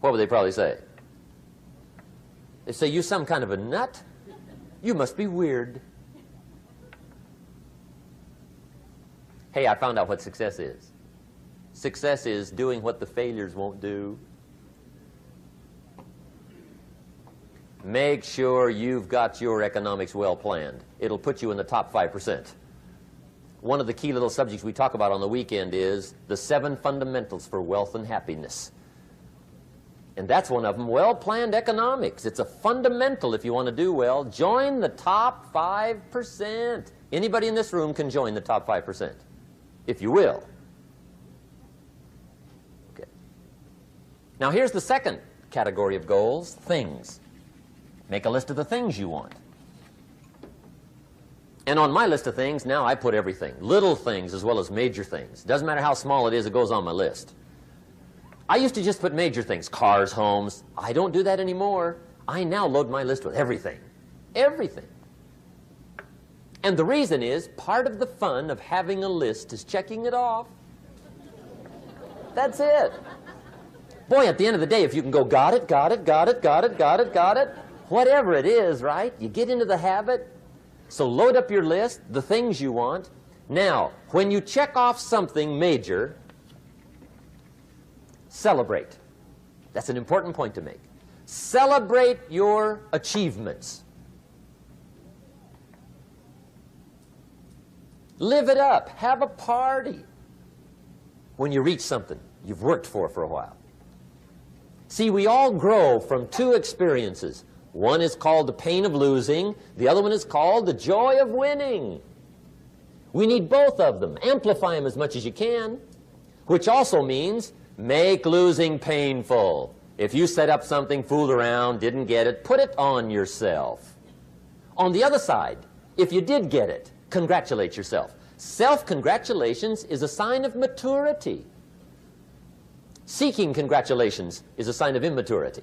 What would they probably say? They'd say, you some kind of a nut? You must be weird. Hey, I found out what success is. Success is doing what the failures won't do. Make sure you've got your economics well planned. It'll put you in the top 5%. one of the key little subjects we talk about on the weekend is the 7 fundamentals for wealth and happiness. And that's one of them, well-planned economics. It's a fundamental if you want to do well. Join the top 5%. Anybody in this room can join the top 5%, if you will. Okay. Now here's the second category of goals, things. Make a list of the things you want. And on my list of things, now I put everything. Little things as well as major things. Doesn't matter how small it is, it goes on my list. I used to just put major things, cars, homes. I don't do that anymore. I now load my list with everything. Everything. And the reason is, part of the fun of having a list is checking it off. That's it. Boy, at the end of the day, if you can go, got it, got it, got it, got it, got it, got it, whatever it is, right? You get into the habit. So load up your list, the things you want. Now, when you check off something major, celebrate. That's an important point to make. Celebrate your achievements. Live it up. Have a party when you reach something you've worked for a while. See, we all grow from 2 experiences. One is called the pain of losing. The other one is called the joy of winning. We need both of them. Amplify them as much as you can, which also means make losing painful. If you set up something, fooled around, didn't get it, put it on yourself. On the other side, if you did get it, congratulate yourself. Self-congratulations is a sign of maturity. Seeking congratulations is a sign of immaturity.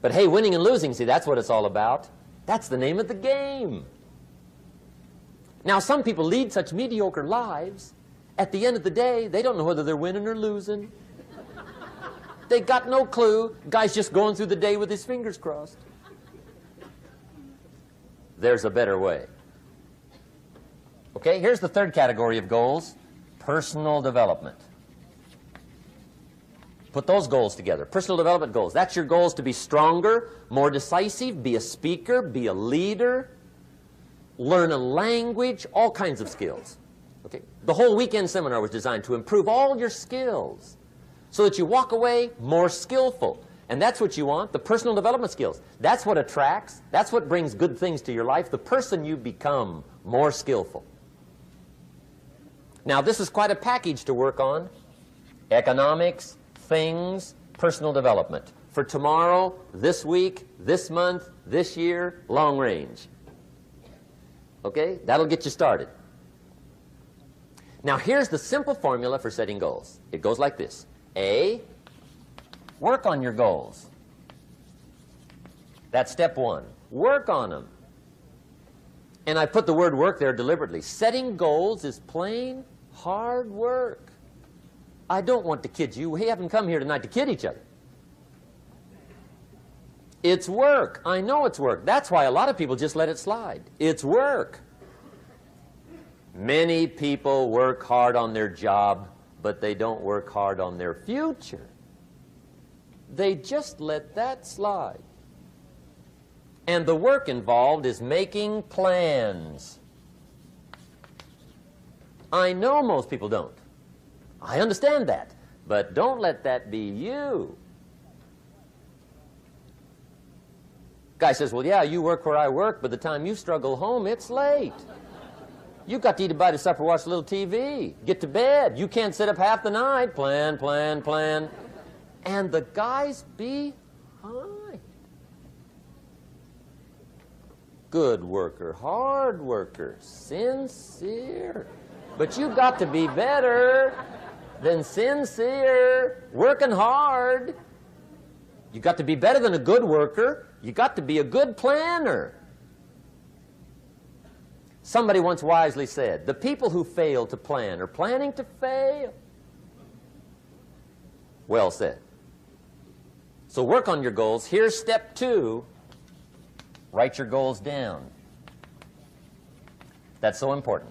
But hey, winning and losing, see, that's what it's all about. That's the name of the game. Now, some people lead such mediocre lives, at the end of the day, they don't know whether they're winning or losing. They got no clue. Guy's just going through the day with his fingers crossed. There's a better way. Okay, here's the third category of goals, personal development. Put those goals together. Personal development goals. That's your goals to be stronger, more decisive, be a speaker, be a leader, learn a language, all kinds of skills. Okay? The whole weekend seminar was designed to improve all your skills so that you walk away more skillful. And that's what you want, the personal development skills. That's what attracts, that's what brings good things to your life, the person you become more skillful. Now, this is quite a package to work on. Economics, things, personal development. For tomorrow, this week, this month, this year, long range. Okay? That'll get you started. Now, here's the simple formula for setting goals. It goes like this. A, work on your goals. That's step 1. Work on them. And I put the word work there deliberately. Setting goals is plain hard work. I don't want to kid you. We haven't come here tonight to kid each other. It's work. I know it's work. That's why a lot of people just let it slide. It's work. Many people work hard on their job, but they don't work hard on their future. They just let that slide. And the work involved is making plans. I know most people don't. I understand that. But don't let that be you. Guy says, well, yeah, you work where I work, but the time you struggle home, it's late. You've got to eat a bite of supper, watch a little TV, get to bed. You can't sit up half the night. Plan, plan, plan. And the guy's behind. Good worker, hard worker, sincere. But you've got to be better than sincere, working hard. You've got to be better than a good worker. You've got to be a good planner. Somebody once wisely said, the people who fail to plan are planning to fail. Well said. So work on your goals. Here's step 2. Write your goals down. That's so important.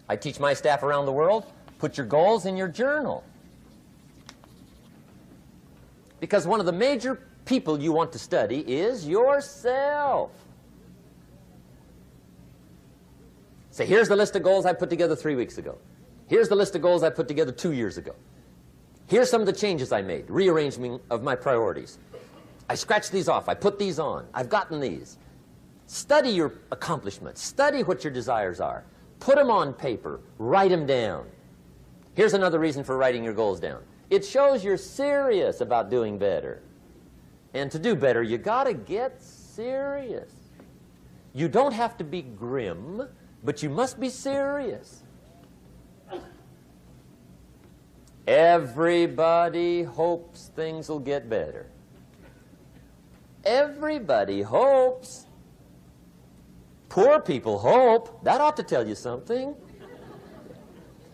I teach my staff around the world, put your goals in your journal. Because one of the major people you want to study is yourself. Say, here's the list of goals I put together 3 weeks ago. Here's the list of goals I put together 2 years ago. Here's some of the changes I made, rearrangement of my priorities. I scratched these off. I put these on. I've gotten these. Study your accomplishments. Study what your desires are. Put them on paper. Write them down. Here's another reason for writing your goals down. It shows you're serious about doing better. And to do better, you got to get serious. You don't have to be grim, but you must be serious. Everybody hopes things will get better. Everybody hopes. Poor people hope. That ought to tell you something.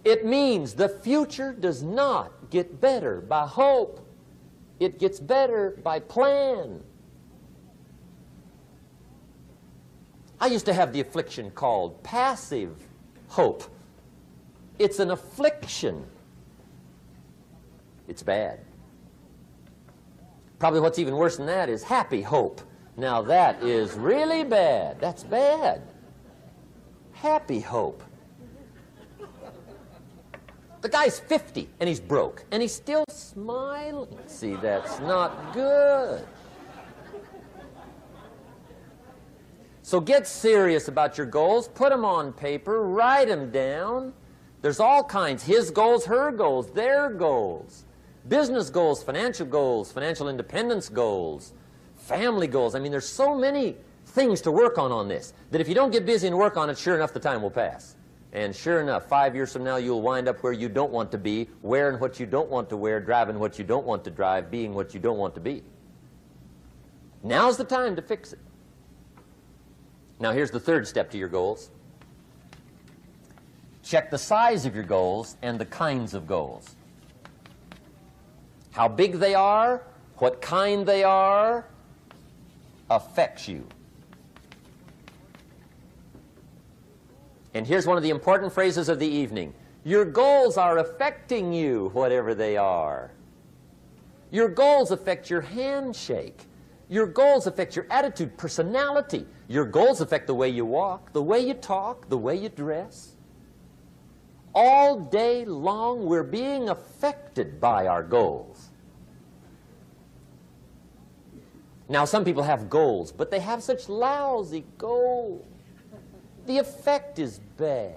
It means the future does not get better by hope. It gets better by plan. I used to have the affliction called passive hope. It's an affliction. It's bad. Probably what's even worse than that is happy hope. Now that is really bad. That's bad. Happy hope. The guy's 50 and he's broke and he's still smiling. See, that's not good. So get serious about your goals. Put them on paper. Write them down. There's all kinds. His goals, her goals, their goals. Business goals, financial independence goals, family goals. I mean, there's so many things to work on this that if you don't get busy and work on it, sure enough, the time will pass. And sure enough, 5 years from now, you'll wind up where you don't want to be, wearing what you don't want to wear, driving what you don't want to drive, being what you don't want to be. Now's the time to fix it. Now, here's the third step to your goals. Check the size of your goals and the kinds of goals. How big they are, what kind they are, affects you. And here's one of the important phrases of the evening. Your goals are affecting you, whatever they are. Your goals affect your handshake. Your goals affect your attitude, personality. Your goals affect the way you walk, the way you talk, the way you dress. All day long, we're being affected by our goals. Now, some people have goals, but they have such lousy goals. The effect is bad.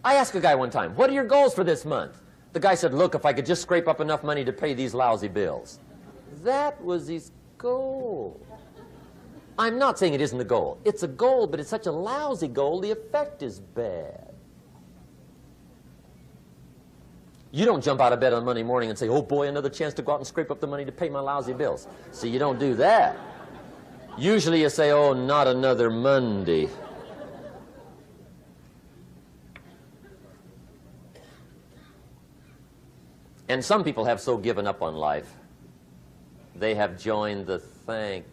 I asked a guy one time, what are your goals for this month? The guy said, look, if I could just scrape up enough money to pay these lousy bills. That was his goal. I'm not saying it isn't a goal. It's a goal, but it's such a lousy goal, the effect is bad. You don't jump out of bed on Monday morning and say, oh boy, another chance to go out and scrape up the money to pay my lousy bills. See, you don't do that. Usually you say, oh, not another Monday. And some people have so given up on life, they have joined the thank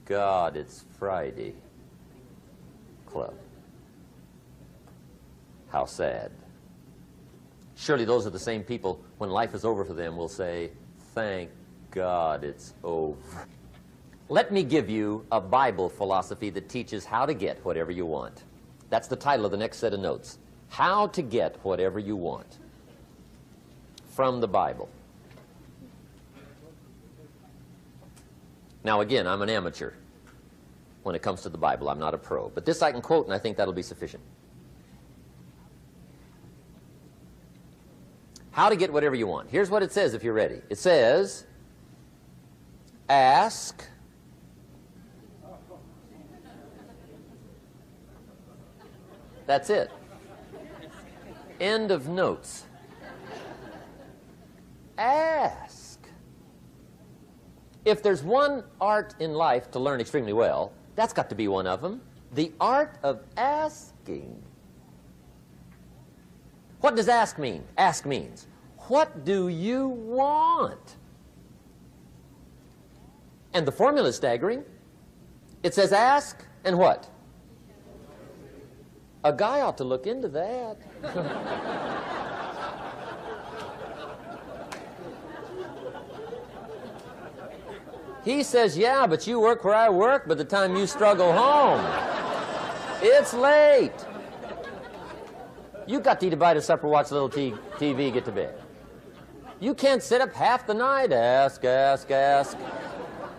God it's Friday club. How sad. Surely those are the same people, when life is over for them, will say, thank God it's over. Let me give you a Bible philosophy that teaches how to get whatever you want. That's the title of the next set of notes. How to get whatever you want. From the Bible. Now again, I'm an amateur when it comes to the Bible. I'm not a pro. But this I can quote, and I think that'll be sufficient. How to get whatever you want. Here's what it says if you're ready. It says, ask, that's it. End of notes. Ask. If there's one art in life to learn extremely well, that's got to be one of them. The art of asking. What does ask mean? Ask means, what do you want? And the formula is staggering. It says ask and what? A guy ought to look into that. He says, yeah, but you work where I work by the time you struggle home. It's late. You've got to eat a bite of supper, watch a little TV, get to bed. You can't sit up half the night, ask.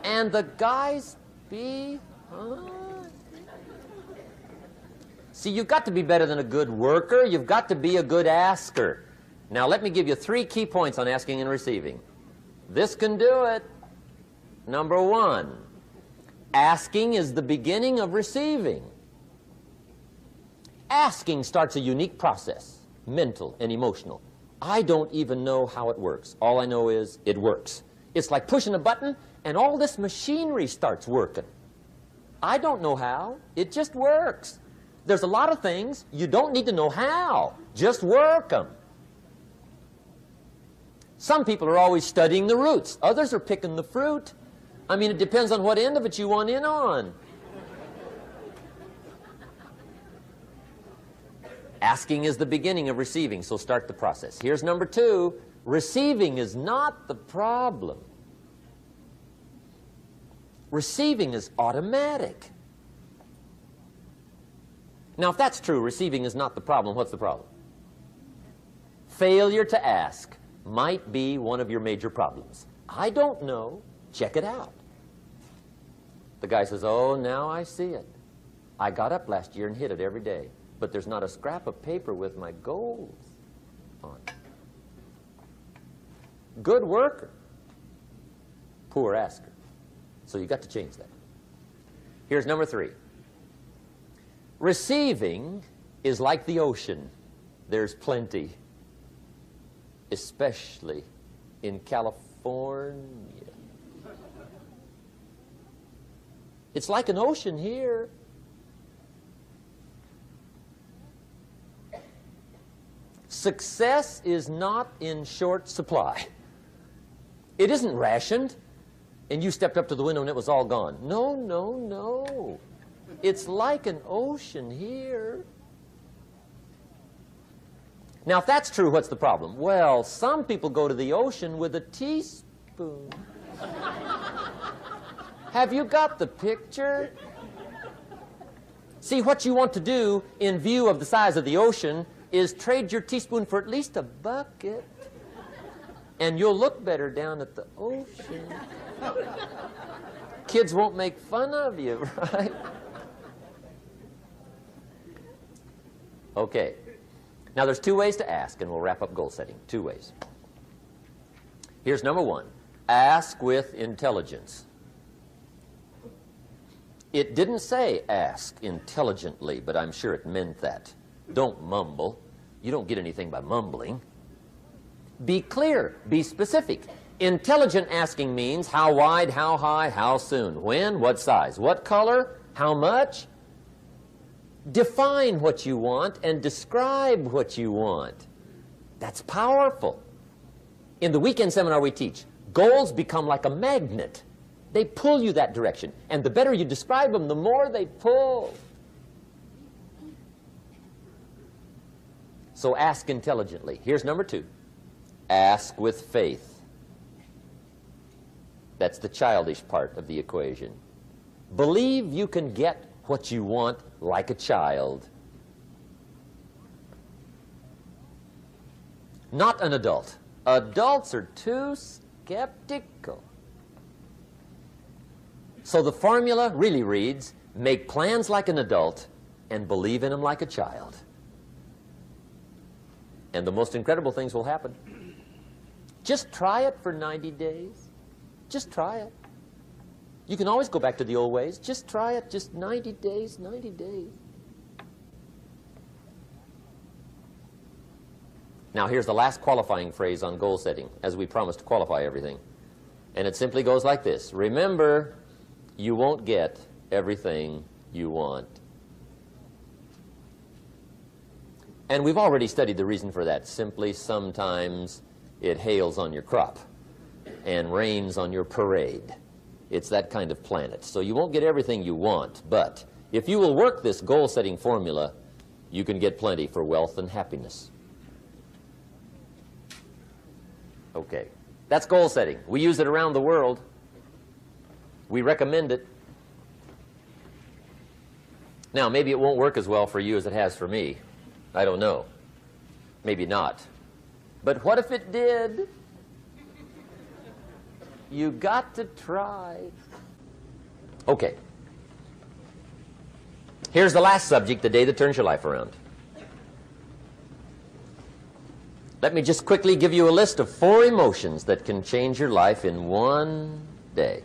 And the guys behind. See, you've got to be better than a good worker. You've got to be a good asker. Now, let me give you 3 key points on asking and receiving. This can do it. Number 1, asking is the beginning of receiving. Asking starts a unique process, mental and emotional. I don't even know how it works. All I know is it works. It's like pushing a button and all this machinery starts working. I don't know how. It just works. There's a lot of things you don't need to know how. Just work them. Some people are always studying the roots. Others are picking the fruit. I mean, it depends on what end of it you want in on. Asking is the beginning of receiving, so start the process. Here's number 2. Receiving is not the problem. Receiving is automatic. Now, if that's true, receiving is not the problem, what's the problem? Failure to ask might be one of your major problems. I don't know. Check it out. The guy says, oh, now I see it. I got up last year and hit it every day, but there's not a scrap of paper with my goals on it. Good worker, poor asker. So you've got to change that. Here's number 3. Receiving is like the ocean. There's plenty, especially in California. It's like an ocean here. Success is not in short supply. It isn't rationed, and you stepped up to the window and it was all gone. No, no, no. It's like an ocean here. Now, if that's true, what's the problem? Well, some people go to the ocean with a teaspoon. Have you got the picture? See, what you want to do in view of the size of the ocean is trade your teaspoon for at least a bucket, and you'll look better down at the ocean. Kids won't make fun of you, right? Okay. Now, there's 2 ways to ask, and we'll wrap up goal setting. 2 ways. Here's number 1. Ask with intelligence. It didn't say ask intelligently, but I'm sure it meant that. Don't mumble. You don't get anything by mumbling. Be clear. Be specific. Intelligent asking means how wide, how high, how soon, when, what size, what color, how much. Define what you want and describe what you want. That's powerful. In the weekend seminar we teach, goals become like a magnet. They pull you that direction. And the better you describe them, the more they pull. So ask intelligently. Here's number 2. Ask with faith. That's the childish part of the equation. Believe you can get what you want like a child. Not an adult. Adults are too skeptical. So the formula really reads, make plans like an adult and believe in them like a child. And the most incredible things will happen. Just try it for 90 days. Just try it. You can always go back to the old ways. Just try it. Just 90 days, 90 days. Now, here's the last qualifying phrase on goal setting, as we promised to qualify everything. And it simply goes like this. Remember, you won't get everything you want. And we've already studied the reason for that. Simply, sometimes it hails on your crop and rains on your parade. It's that kind of planet. So you won't get everything you want, but if you will work this goal-setting formula, you can get plenty for wealth and happiness. Okay, that's goal setting. We use it around the world. We recommend it. Now, maybe it won't work as well for you as it has for me. I don't know. Maybe not. But what if it did? You got to try. Okay. Here's the last subject, the day that turns your life around. Let me just quickly give you a list of 4 emotions that can change your life in one day.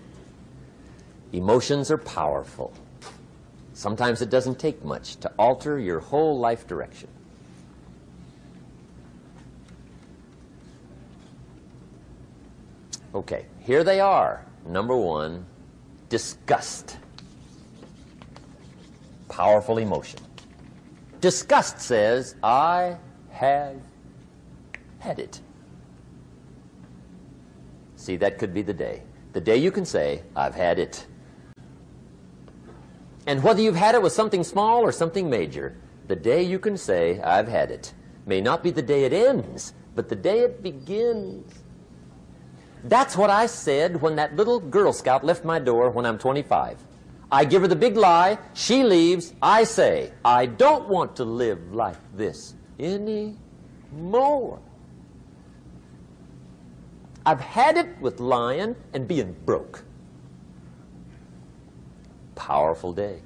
Emotions are powerful. Sometimes it doesn't take much to alter your whole life direction. Okay, here they are. Number 1, disgust. Powerful emotion. Disgust says, I have had it. See, that could be the day. The day you can say, I've had it. And whether you've had it with something small or something major, the day you can say, I've had it, may not be the day it ends, but the day it begins. That's what I said when that little Girl Scout left my door when I'm 25. I give her the big lie, she leaves, I say, I don't want to live like this anymore. I've had it with lying and being broke. Powerful day.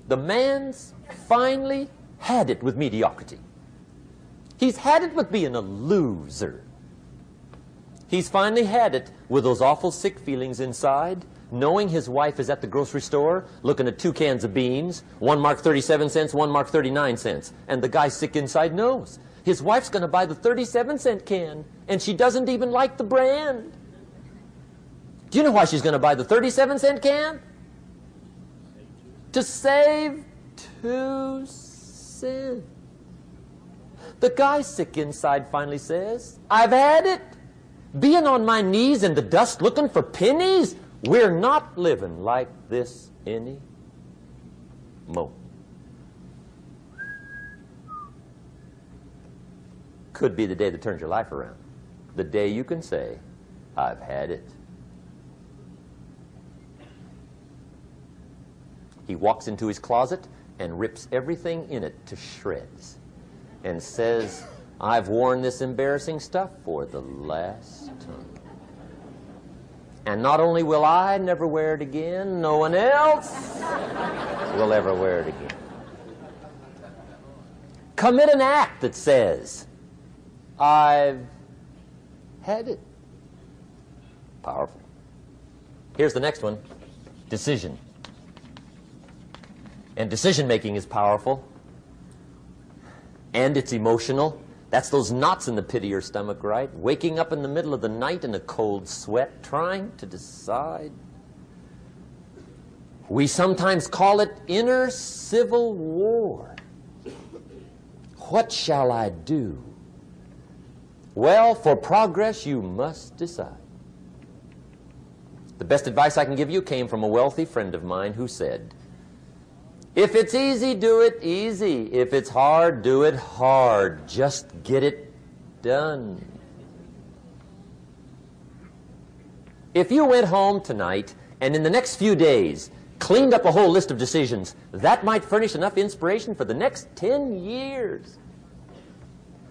The man's finally had it with mediocrity. He's had it with being a loser. He's finally had it with those awful sick feelings inside, knowing his wife is at the grocery store looking at 2 cans of beans, one marked 37 cents, one marked 39 cents. And the guy sick inside knows his wife's going to buy the 37-cent can, and she doesn't even like the brand. Do you know why she's going to buy the 37-cent can? To save 2 cents. The guy sick inside finally says, I've had it. Being on my knees in the dust looking for pennies, we're not living like this anymore. Could be the day that turns your life around. The day you can say, I've had it. He walks into his closet and rips everything in it to shreds and says, I've worn this embarrassing stuff for the last time. And not only will I never wear it again, no one else will ever wear it again. Commit an act that says, I've had it. Powerful. Here's the next one. Decision. And decision-making is powerful. And it's emotional. That's those knots in the pit of your stomach, right? Waking up in the middle of the night in a cold sweat, trying to decide. We sometimes call it inner civil war. What shall I do? Well, for progress, you must decide. The best advice I can give you came from a wealthy friend of mine who said, if it's easy, do it easy. If it's hard, do it hard. Just get it done. If you went home tonight and in the next few days cleaned up a whole list of decisions, that might furnish enough inspiration for the next 10 years.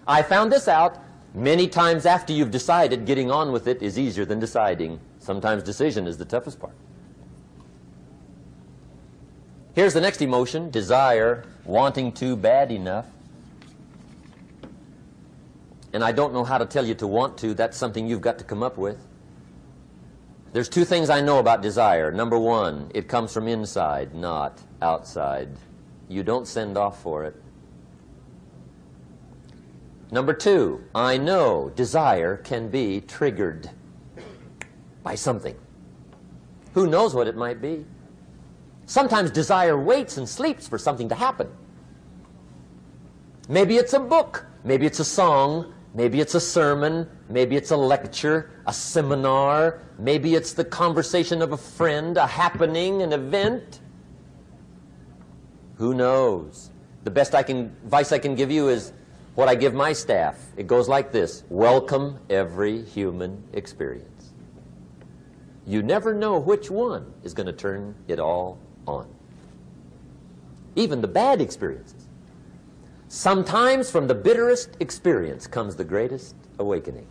I found this out many times after you've decided. Getting on with it is easier than deciding. Sometimes decision is the toughest part. Here's the next emotion, desire, wanting to bad enough. And I don't know how to tell you to want to. That's something you've got to come up with. There's 2 things I know about desire. Number 1, it comes from inside, not outside. You don't send off for it. Number 2, I know desire can be triggered by something. Who knows what it might be? Sometimes desire waits and sleeps for something to happen. Maybe it's a book, maybe it's a song, maybe it's a sermon, maybe it's a lecture, a seminar, maybe it's the conversation of a friend, a happening, an event. Who knows? The best advice I can give you is what I give my staff. It goes like this: welcome every human experience. You never know which one is going to turn it all on. even the bad experiences. Sometimes from the bitterest experience comes the greatest awakening.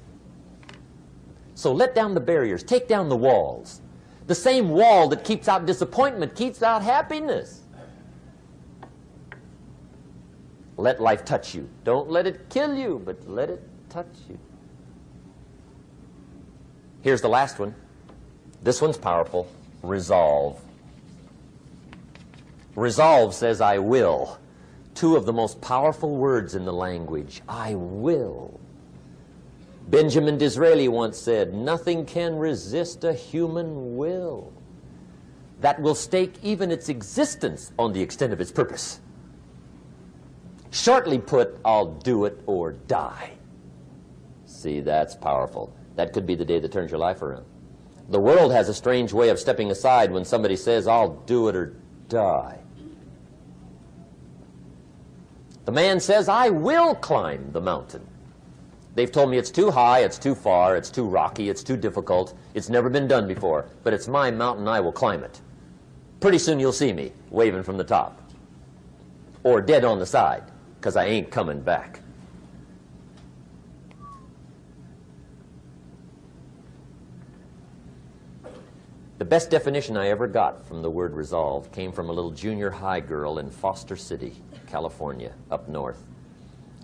So let down the barriers, take down the walls. The same wall that keeps out disappointment keeps out happiness. Let life touch you. Don't let it kill you, but let it touch you. Here's the last one. This one's powerful. Resolve. Resolve says, I will. Two of the most powerful words in the language. I will. Benjamin Disraeli once said, nothing can resist a human will that will stake even its existence on the extent of its purpose. Shortly put, I'll do it or die. See, that's powerful. That could be the day that turns your life around. The world has a strange way of stepping aside when somebody says, I'll do it or die. The man says, I will climb the mountain. They've told me it's too high, it's too far, it's too rocky, it's too difficult, it's never been done before, but it's my mountain, I will climb it. Pretty soon you'll see me waving from the top. Or dead on the side, because I ain't coming back. The best definition I ever got from the word resolve came from a little junior high girl in Foster City, California, up north.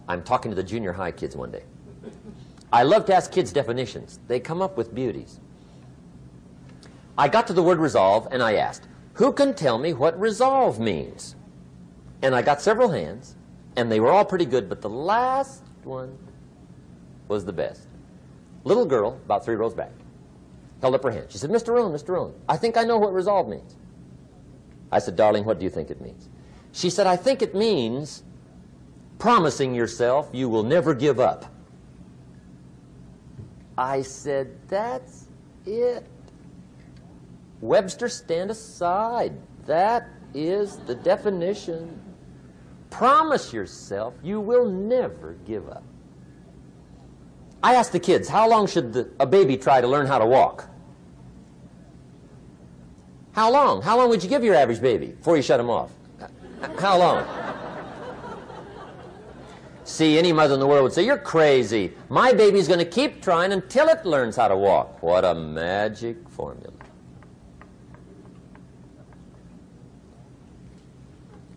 I'm talking to the junior high kids one day. I love to ask kids definitions. They come up with beauties. I got to the word resolve and I asked, who can tell me what resolve means? And I got several hands, and they were all pretty good, but the last one was the best. Little girl, about 3 rows back, held up her hand. She said, Mr. Rohn, I think I know what resolve means. I said, darling, what do you think it means? She said, I think it means promising yourself you will never give up. I said, that's it. Webster, stand aside. That is the definition. Promise yourself you will never give up. I asked the kids, how long should a baby try to learn how to walk? How long? How long would you give your average baby before you shut him off? How long? See, any mother in the world would say, you're crazy. My baby's going to keep trying until it learns how to walk. What a magic formula.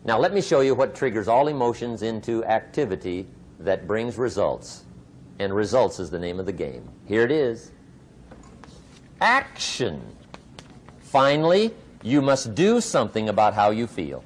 Now let me show you what triggers all emotions into activity that brings results. And results is the name of the game. Here it is. Action. Finally, you must do something about how you feel.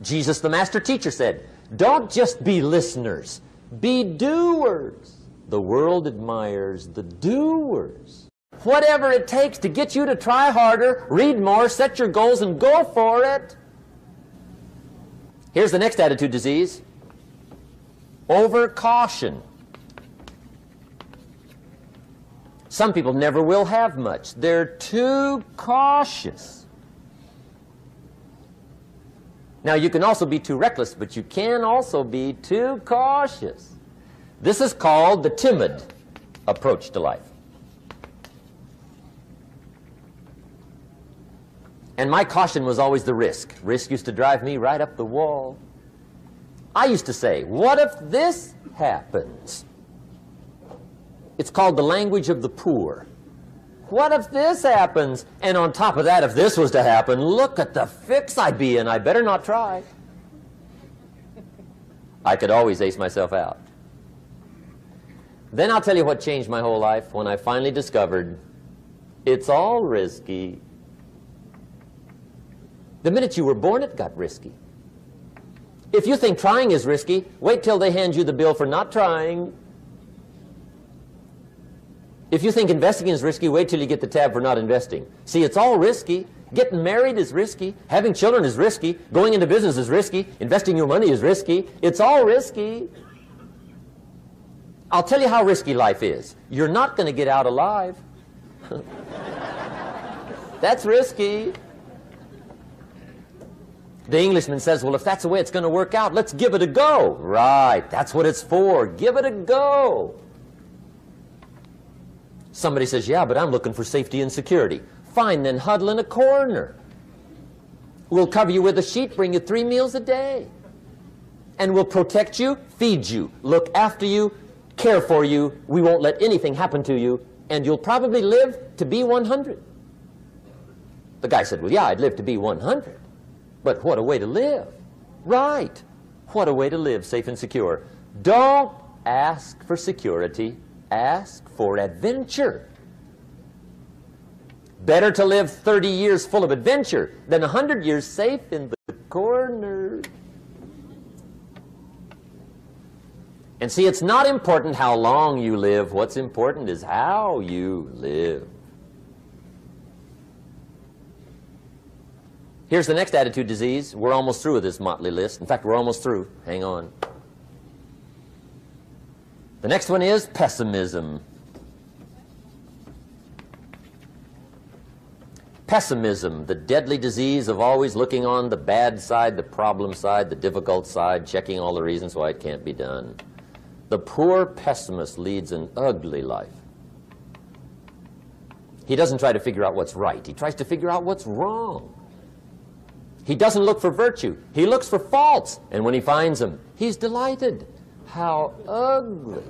Jesus, the master teacher, said, don't just be listeners, be doers. The world admires the doers. Whatever it takes to get you to try harder, read more, set your goals, and go for it. Here's the next attitude disease. Over-caution. Some people never will have much. They're too cautious. Now, you can also be too reckless, but you can also be too cautious. This is called the timid approach to life. And my caution was always the risk. Risk used to drive me right up the wall. I used to say, what if this happens? It's called the language of the poor. What if this happens? And on top of that, if this was to happen, look at the fix I'd be in. I better not try. I could always ace myself out. Then I'll tell you what changed my whole life when I finally discovered it's all risky. The minute you were born, it got risky. If you think trying is risky, wait till they hand you the bill for not trying. If you think investing is risky, wait till you get the tab for not investing. See, it's all risky. Getting married is risky. Having children is risky. Going into business is risky. Investing your money is risky. It's all risky. I'll tell you how risky life is. You're not going to get out alive. That's risky. The Englishman says, well, if that's the way it's going to work out, let's give it a go. Right, that's what it's for. Give it a go. Somebody says, yeah, but I'm looking for safety and security. Fine, then huddle in a corner. We'll cover you with a sheet, bring you 3 meals a day. And we'll protect you, feed you, look after you, care for you. We won't let anything happen to you, and you'll probably live to be 100. The guy said, well, yeah, I'd live to be 100. But what a way to live. Right. What a way to live, safe and secure. Don't ask for security. Ask for adventure. Better to live 30 years full of adventure than 100 years safe in the corner. And see, it's not important how long you live. What's important is how you live. Here's the next attitude disease. We're almost through with this motley list. In fact, we're almost through. Hang on. The next one is pessimism. Pessimism, the deadly disease of always looking on the bad side, the problem side, the difficult side, checking all the reasons why it can't be done. The poor pessimist leads an ugly life. He doesn't try to figure out what's right. He tries to figure out what's wrong. He doesn't look for virtue. He looks for faults. And when he finds them, he's delighted. How ugly.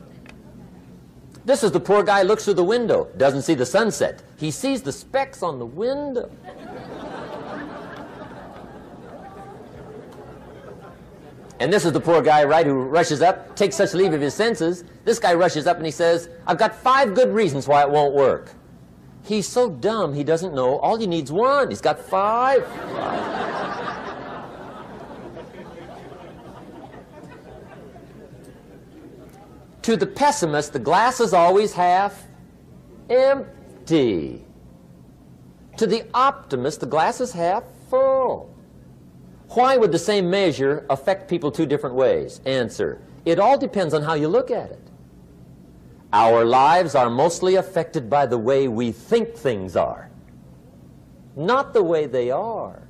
This is the poor guy who looks through the window, doesn't see the sunset. He sees the specks on the window. And this is the poor guy, right, who rushes up, takes such leave of his senses. This guy rushes up and he says, I've got 5 good reasons why it won't work. He's so dumb he doesn't know all he needs 1. He's got 5. To the pessimist, the glass is always half empty. To the optimist, the glass is half full. Why would the same measure affect people 2 different ways? Answer, it all depends on how you look at it. Our lives are mostly affected by the way we think things are, not the way they are.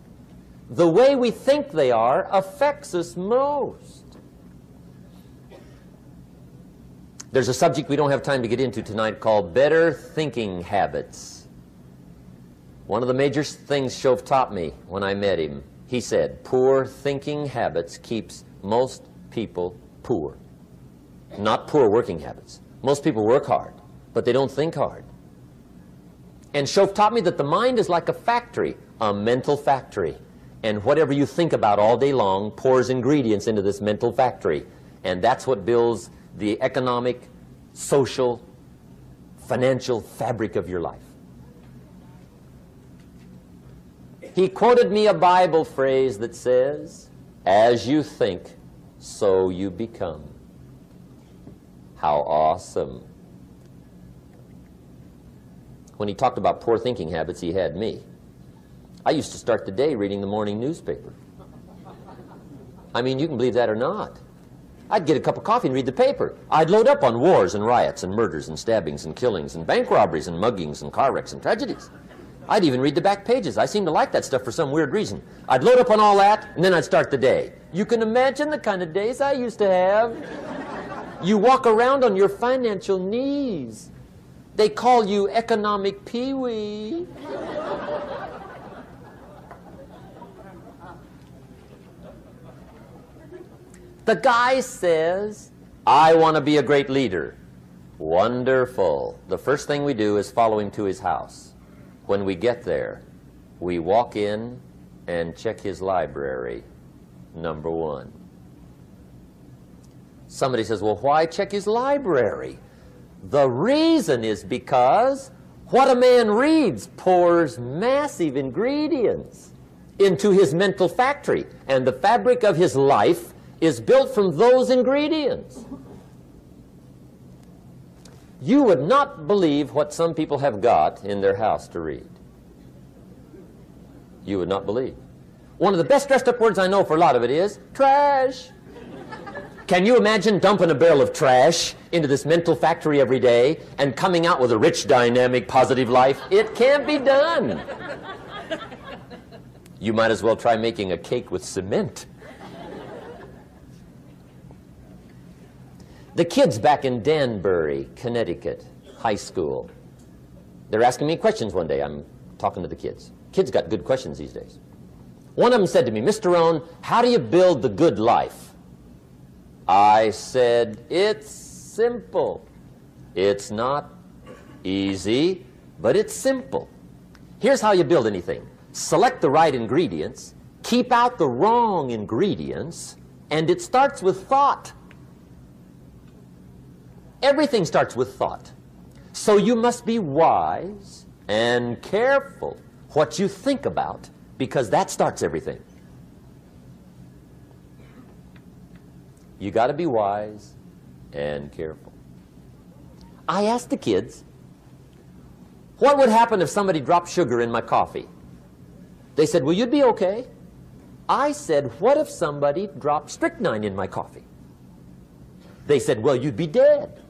The way we think they are affects us most. There's a subject we don't have time to get into tonight called better thinking habits. One of the major things Shove taught me when I met him, he said, poor thinking habits keeps most people poor. Not poor working habits. Most people work hard, but they don't think hard. And Shove taught me that the mind is like a factory, a mental factory. And whatever you think about all day long pours ingredients into this mental factory. And that's what builds the economic, social, financial fabric of your life. He quoted me a Bible phrase that says, as you think, so you become. How awesome. When he talked about poor thinking habits, he had me. I used to start the day reading the morning newspaper. I mean, you can believe that or not. I'd get a cup of coffee and read the paper. I'd load up on wars and riots and murders and stabbings and killings and bank robberies and muggings and car wrecks and tragedies. I'd even read the back pages. I seem to like that stuff for some weird reason. I'd load up on all that, and then I'd start the day. You can imagine the kind of days I used to have. You walk around on your financial knees. They call you economic peewee. The guy says, I want to be a great leader. Wonderful. The first thing we do is follow him to his house. When we get there, we walk in and check his library, number 1. Somebody says, well, why check his library? The reason is because what a man reads pours massive ingredients into his mental factory, and the fabric of his life is built from those ingredients. You would not believe what some people have got in their house to read. You would not believe. One of the best dressed up words I know for a lot of it is trash. Can you imagine dumping a barrel of trash into this mental factory every day and coming out with a rich, dynamic, positive life? It can't be done. You might as well try making a cake with cement. The kids back in Danbury, Connecticut, high school, they're asking me questions one day. I'm talking to the kids. Kids got good questions these days. One of them said to me, "Mr. Rohn, how do you build the good life?" I said, "It's simple. It's not easy, but it's simple. Here's how you build anything. Select the right ingredients, keep out the wrong ingredients, and it starts with thought." Everything starts with thought. So you must be wise and careful what you think about, because that starts everything. You got to be wise and careful. I asked the kids, what would happen if somebody dropped sugar in my coffee? They said, "Well, you'd be okay." I said, "What if somebody dropped strychnine in my coffee?" They said, "Well, you'd be dead."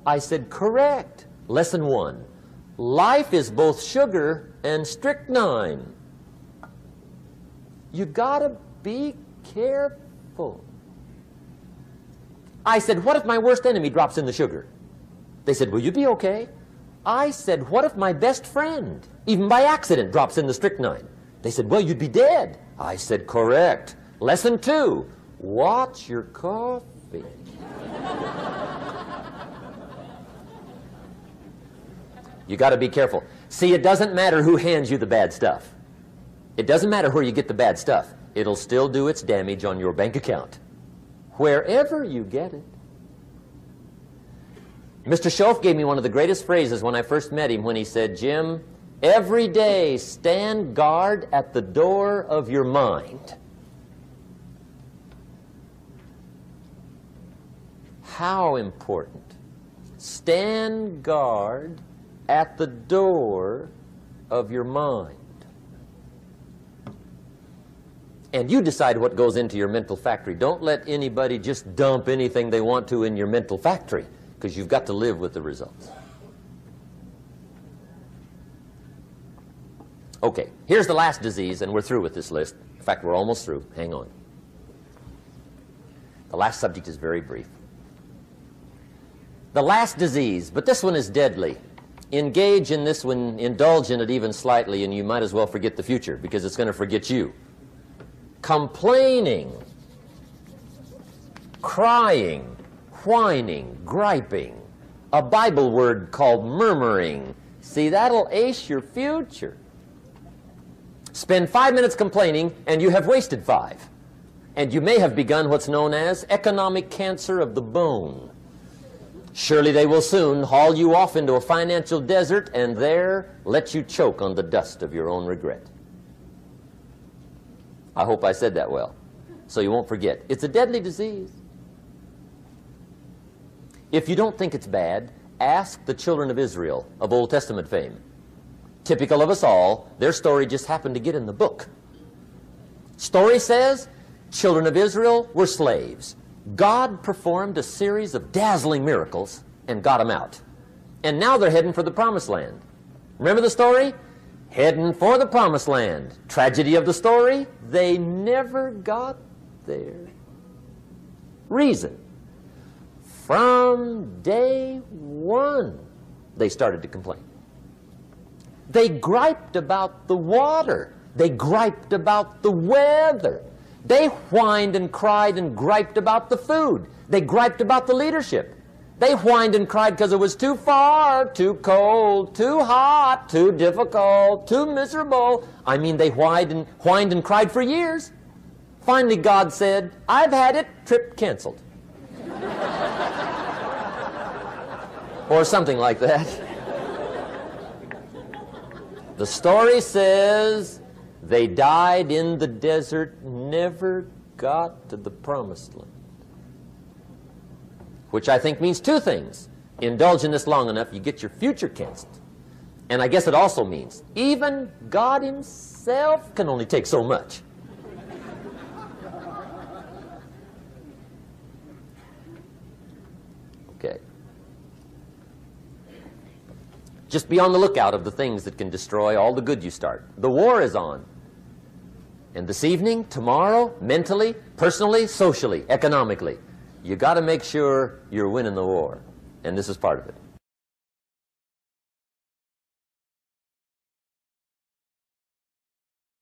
I said, "Correct. Lesson 1. Life is both sugar and strychnine. You gotta be careful." I said, "What if my worst enemy drops in the sugar?" They said, "Well, you'd be okay." I said, "What if my best friend, even by accident, drops in the strychnine?" They said, "Well, you'd be dead." I said, "Correct. Lesson 2, watch your coffee." You got to be careful. See, it doesn't matter who hands you the bad stuff. It doesn't matter where you get the bad stuff. It'll still do its damage on your bank account, wherever you get it. Mr. Schoaf gave me one of the greatest phrases when I first met him, when he said, "Jim, every day stand guard at the door of your mind." How important. Stand guard at the door of your mind. And you decide what goes into your mental factory. Don't let anybody just dump anything they want to in your mental factory, because you've got to live with the results. Okay, here's the last disease, and we're through with this list. In fact, we're almost through. Hang on. The last subject is very brief. The last disease, but this one is deadly. Engage in this one, indulge in it even slightly, and you might as well forget the future, because it's going to forget you. Complaining, crying, whining, griping. A Bible word called murmuring. See, that'll ace your future. Spend 5 minutes complaining, and you have wasted 5. And you may have begun what's known as economic cancer of the bone. Surely they will soon haul you off into a financial desert and there let you choke on the dust of your own regret. I hope I said that well, so you won't forget. It's a deadly disease. If you don't think it's bad, ask the children of Israel of Old Testament fame. Typical of us all, their story just happened to get in the book. Story says, children of Israel were slaves. God performed a series of dazzling miracles and got them out. And now they're heading for the promised land. Remember the story? Heading for the promised land. Tragedy of the story, they never got there. Reason: from day one, they started to complain. They griped about the water. They griped about the weather. They whined and cried and griped about the food. They griped about the leadership. They whined and cried because it was too far, too cold, too hot, too difficult, too miserable. I mean, they whined and cried for years. Finally, God said, "I've had it, trip canceled." Or something like that. The story says they died in the desert, never got to the promised land. Which I think means two things. Indulge in this long enough, you get your future canceled. And I guess it also means even God himself can only take so much. Okay. Just be on the lookout of the things that can destroy all the good you start. The war is on. And this evening, tomorrow, mentally, personally, socially, economically, you got to make sure you're winning the war. And this is part of it.